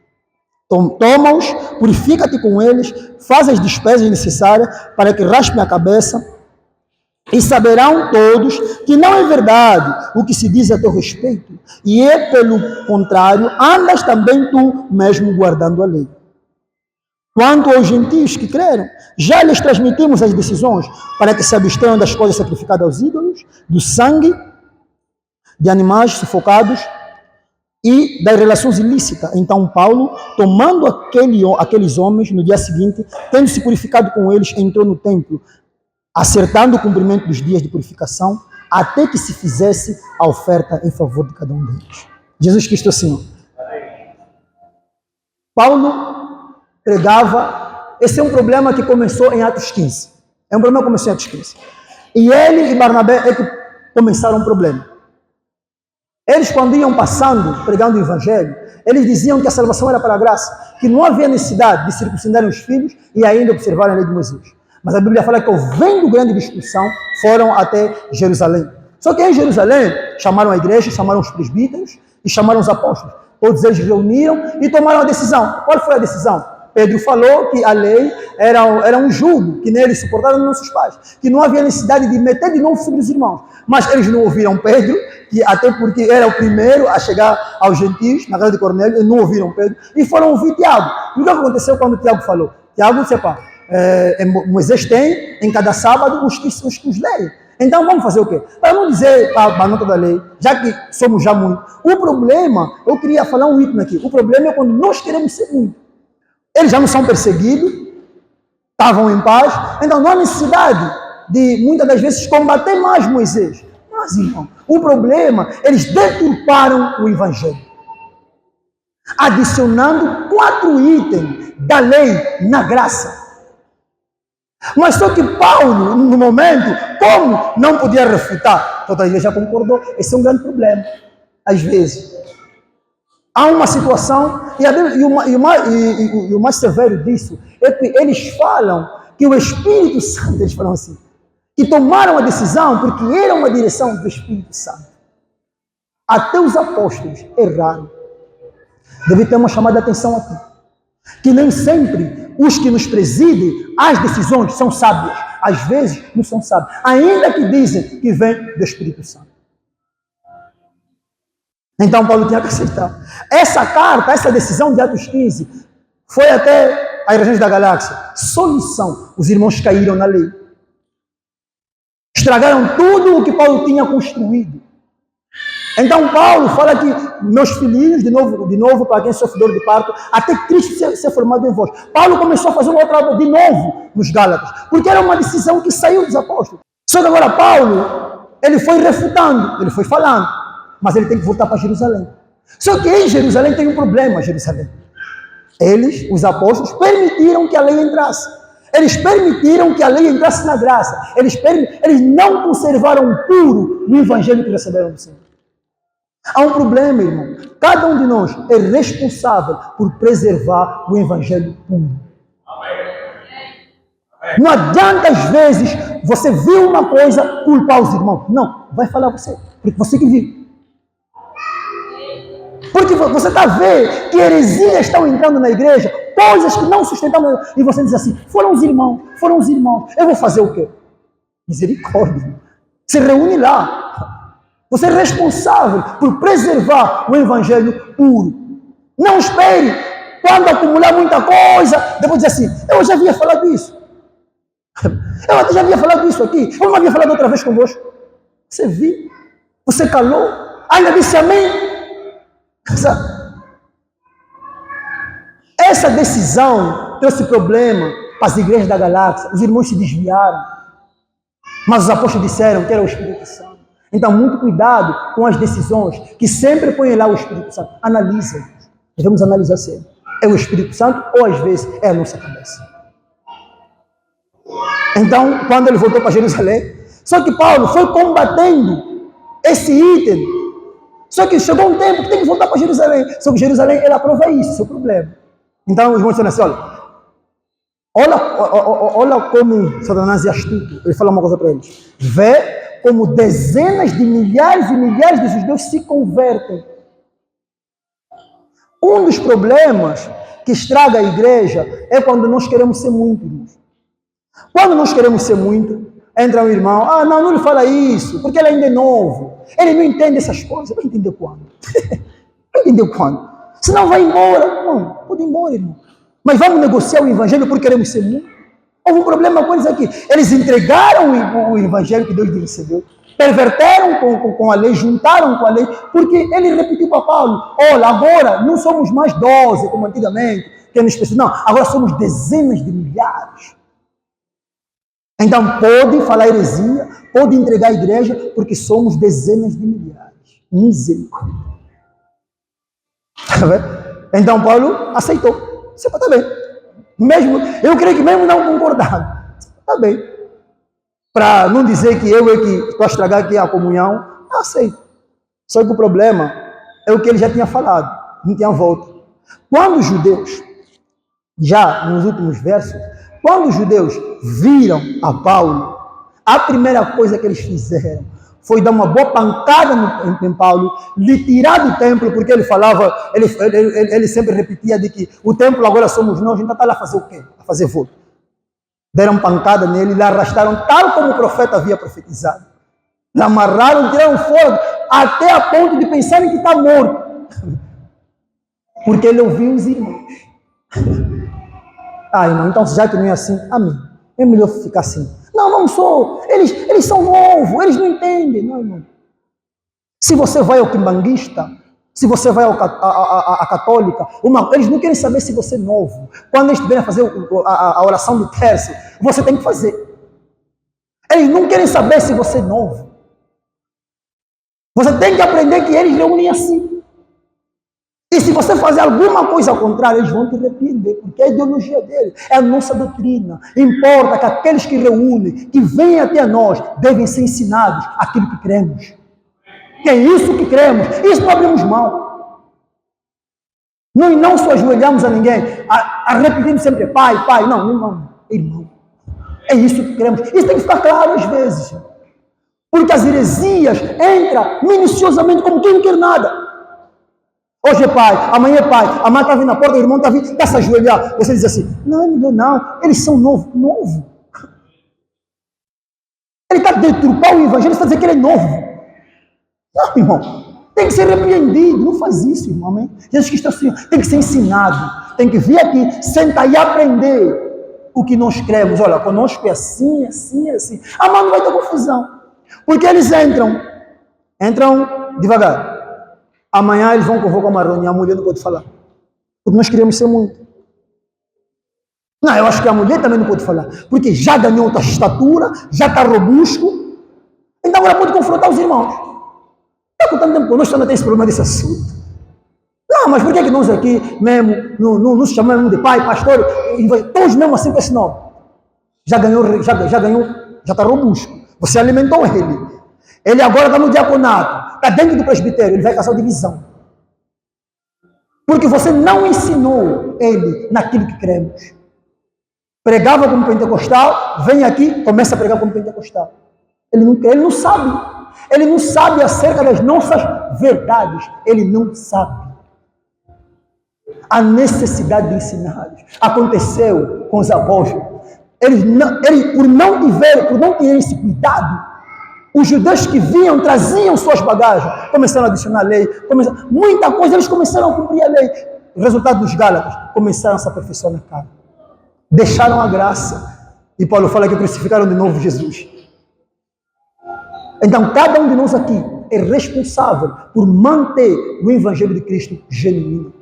Toma-os, purifica-te com eles, faz as despesas necessárias para que raspem a cabeça, e saberão todos que não é verdade o que se diz a teu respeito, e é pelo contrário, andas também tu mesmo guardando a lei. Quanto aos gentios que creram, já lhes transmitimos as decisões para que se abstenham das coisas sacrificadas aos ídolos, do sangue de animais sufocados e das relações ilícitas. Então Paulo, tomando aqueles homens, no dia seguinte, tendo se purificado com eles, entrou no templo, acertando o cumprimento dos dias de purificação, até que se fizesse a oferta em favor de cada um deles. Jesus Cristo, Senhor. Paulo pregava, esse é um problema que começou em Atos 15. É um problema que começou em Atos 15. E ele e Barnabé é que começaram um problema. Eles, quando iam passando, pregando o evangelho, eles diziam que a salvação era pela graça, que não havia necessidade de circuncidarem os filhos e ainda observarem a lei de Moisés. Mas a Bíblia fala que, ouvindo grande discussão, foram até Jerusalém. Só que em Jerusalém, chamaram a igreja, chamaram os presbíteros e chamaram os apóstolos. Todos eles reuniram e tomaram a decisão. Qual foi a decisão? Pedro falou que a lei era um jugo, que neles suportaram os nossos pais, que não havia necessidade de meter de novo sobre os irmãos. Mas eles não ouviram Pedro, que até porque era o primeiro a chegar aos gentios, na casa de Cornélio, eles não ouviram Pedro, e foram ouvir Tiago. E o que aconteceu quando Tiago falou? Tiago, Moisés tem em cada sábado os que os leem. Então vamos fazer o quê? Para não dizer a nota da lei, já que somos já muito. O problema, eu queria falar um item aqui, o problema é quando nós queremos ser muito. Eles já não são perseguidos, estavam em paz, então não há necessidade de, muitas das vezes, combater mais Moisés. Mas, irmão, o problema, eles deturparam o evangelho, adicionando 4 itens da lei na graça. Mas só que Paulo, no momento, como não podia refutar, toda a igreja concordou, esse é um grande problema, às vezes. Há uma situação, e o mais severo disso, é que eles falam que o Espírito Santo, eles falam assim, que tomaram a decisão porque era uma direção do Espírito Santo. Até os apóstolos erraram. Deve ter uma chamada de atenção aqui. Que nem sempre os que nos presidem, as decisões são sábias. Às vezes não são sábios. Ainda que dizem que vem do Espírito Santo. Então Paulo tinha que aceitar. Essa carta, essa decisão de Atos 15, foi até as regiões da galáxia. Solução. Os irmãos caíram na lei. Estragaram tudo o que Paulo tinha construído. Então Paulo fala que meus filhinhos, de novo para quem é sofredor de parto, até Cristo ser formado em vós. Paulo começou a fazer uma outra obra de novo nos Gálatas, porque era uma decisão que saiu dos apóstolos. Só que agora Paulo, ele foi refutando, ele foi falando, mas ele tem que voltar para Jerusalém. Só que em Jerusalém tem um problema, Jerusalém. Eles, os apóstolos, permitiram que a lei entrasse. Eles permitiram que a lei entrasse na graça. Eles não conservaram puro o evangelho que receberam do Senhor. Há um problema, irmão. Cada um de nós é responsável por preservar o evangelho puro. Não adianta, às vezes, você viu uma coisa, culpar os irmãos. Não, vai falar você, porque você que viu. Porque você está vendo que heresias estão entrando na igreja, coisas que não sustentavam, e você diz assim, foram os irmãos, eu vou fazer o quê? Misericórdia. Se reúne lá. Você é responsável por preservar o evangelho puro. Não espere, quando acumular muita coisa, depois dizer assim, eu já havia falado isso. Eu já havia falado isso aqui, eu não havia falado outra vez convosco. Você viu, você calou, ainda disse amém. Essa decisão trouxe problema para as igrejas da galáxia. Os irmãos se desviaram, mas os apóstolos disseram que era o Espírito Santo. Então, muito cuidado com as decisões que sempre põem lá o Espírito Santo. Analisa. Devemos analisar sempre. É o Espírito Santo ou às vezes é a nossa cabeça. Então, quando ele voltou para Jerusalém, só que Paulo foi combatendo esse item. Só que chegou um tempo que tem que voltar para Jerusalém. Só que Jerusalém, ela aprova isso, esse é o problema. Então, os irmãos disseram assim, olha como Satanás é astuto. Ele fala uma coisa para eles. Vê como dezenas de milhares e milhares de judeus se convertem. Um dos problemas que estraga a igreja é quando nós queremos ser muitos. Quando nós queremos ser muito, entra um irmão, não lhe fala isso, porque ele ainda é novo. Ele não entende essas coisas. Vai entender quando? Vai entender quando? Senão vai embora. Não, pode ir embora, irmão. Mas vamos negociar o evangelho porque queremos ser muito? Houve um problema com eles aqui. Eles entregaram o evangelho que Deus lhe recebeu, perverteram com a lei, juntaram com a lei, porque ele repetiu para Paulo, olha, agora não somos mais 12, como antigamente, que nos pensou, não, agora somos dezenas de milhares. Então pode falar heresia, pode entregar a igreja, porque somos dezenas de milhares. Misericórdia. Então Paulo aceitou. Você está bem. Mesmo, eu creio que mesmo não concordando. Está bem. Para não dizer que eu é que estou a estragar aqui a comunhão, eu aceito. Só que o problema é o que ele já tinha falado, não tinha volta. Quando os judeus, já nos últimos versos, quando os judeus viram a Paulo, a primeira coisa que eles fizeram foi dar uma boa pancada em Paulo, lhe tirar do templo, porque ele falava, ele sempre repetia de que o templo agora somos nós, então está lá a fazer o quê? A fazer voto. Deram pancada nele, lhe arrastaram, tal como o profeta havia profetizado. Lhe amarraram, tiraram fogo, até a ponto de pensarem que está morto. Porque ele ouviu os irmãos. Irmão, então já que não é assim, amém. É melhor ficar assim. Não, não sou. Eles são novos, eles não entendem. Não, irmão. Se você vai ao quimbanguista, se você vai à católica, eles não querem saber se você é novo. Quando eles estiverem a fazer a oração do terço, você tem que fazer. Eles não querem saber se você é novo. Você tem que aprender que eles reúnem assim. E se você fazer alguma coisa contrária, eles vão te repreender, porque é a ideologia deles, é a nossa doutrina. Importa que aqueles que reúnem, que vêm até nós, devem ser ensinados aquilo que cremos. Que é isso que cremos, isso não abrimos mão. Nós não só ajoelhamos a ninguém, a repetir sempre, pai, pai, não, irmão, irmão. É isso que cremos. Isso tem que ficar claro às vezes. Porque as heresias entram minuciosamente como quem não quer nada. Hoje é pai, amanhã é pai, a mãe está vindo na porta, o irmão está vindo, está se ajoelhar. Você diz assim, não, não, eles são novo. Ele está deturpando o evangelho, está dizendo que ele é novo. Não, irmão, tem que ser repreendido, não faz isso, irmão, amém? Jesus Cristo é o Senhor, tem que ser ensinado, tem que vir aqui, sentar e aprender o que nós cremos. Olha, conosco é assim, assim, assim. Ah, mas não vai ter confusão, porque eles entram devagar. Amanhã eles vão convocar uma reunião, a mulher não pode falar. Porque nós queremos ser muito. Não, eu acho que a mulher também não pode falar. Porque já ganhou outra estatura, já está robusto. Então ela pode confrontar os irmãos. Está com tanto tempo conosco, não tem esse problema desse assunto. Não, mas por que nós aqui mesmo, não nos chamamos de pai, pastor, todos mesmo assim com esse nome? Já ganhou, já está robusto. Você alimentou ele. Ele agora está no diaconato, está dentro do presbitério, ele vai causar divisão. Porque você não ensinou ele naquilo que cremos. Pregava como pentecostal, vem aqui, começa a pregar como pentecostal. Ele não sabe. Ele não sabe acerca das nossas verdades. Ele não sabe. A necessidade de ensiná-los. Aconteceu com os apóstolos. Eles por não terem esse cuidado, os judeus que vinham, traziam suas bagagens, começaram a adicionar a lei, muita coisa, eles começaram a cumprir a lei. O resultado dos Gálatas, começaram a se aperfeiçoar na carne. Deixaram a graça. E Paulo fala que crucificaram de novo Jesus. Então, cada um de nós aqui é responsável por manter o Evangelho de Cristo genuíno.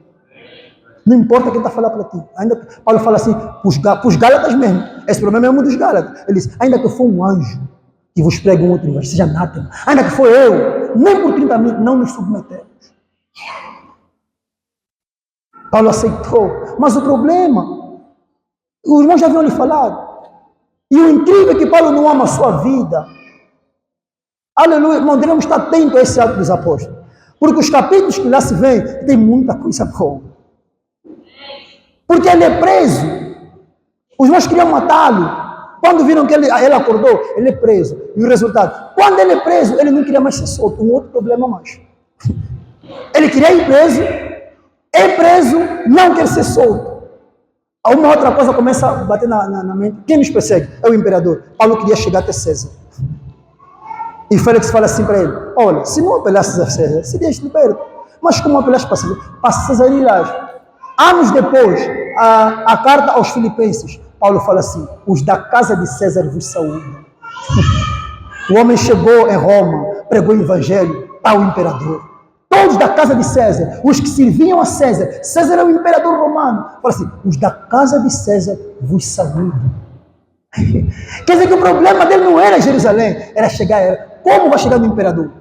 Não importa quem está falando para ti. Ainda Paulo fala assim, para os Gálatas mesmo. Esse problema é mesmo dos Gálatas. Ele diz, ainda que eu for um anjo, que vos prega um outro evangelho, seja anátema. Ainda que for eu, nem por 30 mil, não nos submetemos. Paulo aceitou. Mas o problema, os irmãos já haviam lhe falado. E o incrível é que Paulo não ama a sua vida. Aleluia, irmão, devemos estar atentos a esse ato dos apóstolos. Porque os capítulos que lá se vêm, tem muita coisa boa. Porque ele é preso. Os irmãos queriam matá-lo. Quando viram que ele acordou, ele é preso. E o resultado? Quando ele é preso, ele não queria mais ser solto. Um outro problema mais. Ele queria ir preso, é preso, não quer ser solto. Uma outra coisa começa a bater na mente. Quem nos persegue? É o imperador. Paulo queria chegar até César. E Félix fala assim para ele, olha, se não apelasses a César, se deixa liberto. Mas como apelaste para César irás? Anos depois, a carta aos Filipenses, Paulo fala assim, os da casa de César vos saúdam. O homem chegou em Roma, pregou o evangelho para o imperador. Todos da casa de César, os que serviam a César, César é o imperador romano. Fala assim, os da casa de César vos saúdam. Quer dizer que o problema dele não era Jerusalém, era chegar. Como vai chegar no imperador?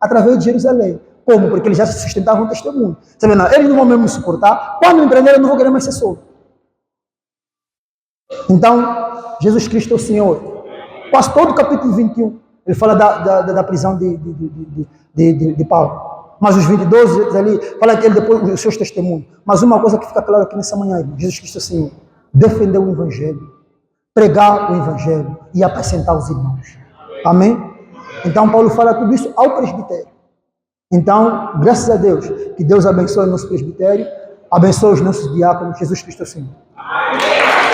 Através de Jerusalém. Como? Porque eles já se sustentavam um testemunho. Você vê, não, eles não vão mesmo suportar. Quando empreender, eu não vou querer mais ser solto. Então, Jesus Cristo é o Senhor. Quase todo o capítulo 21, ele fala da prisão de Paulo. Mas os 22 ali, fala que ele depois os seus testemunhos. Mas uma coisa que fica clara aqui nessa manhã, Jesus Cristo é o Senhor. Defender o Evangelho, pregar o Evangelho e apacentar os irmãos. Amém? Então, Paulo fala tudo isso ao presbitério. Então, graças a Deus, que Deus abençoe o nosso presbitério, abençoe os nossos diáconos, Jesus Cristo é o Senhor. Amém.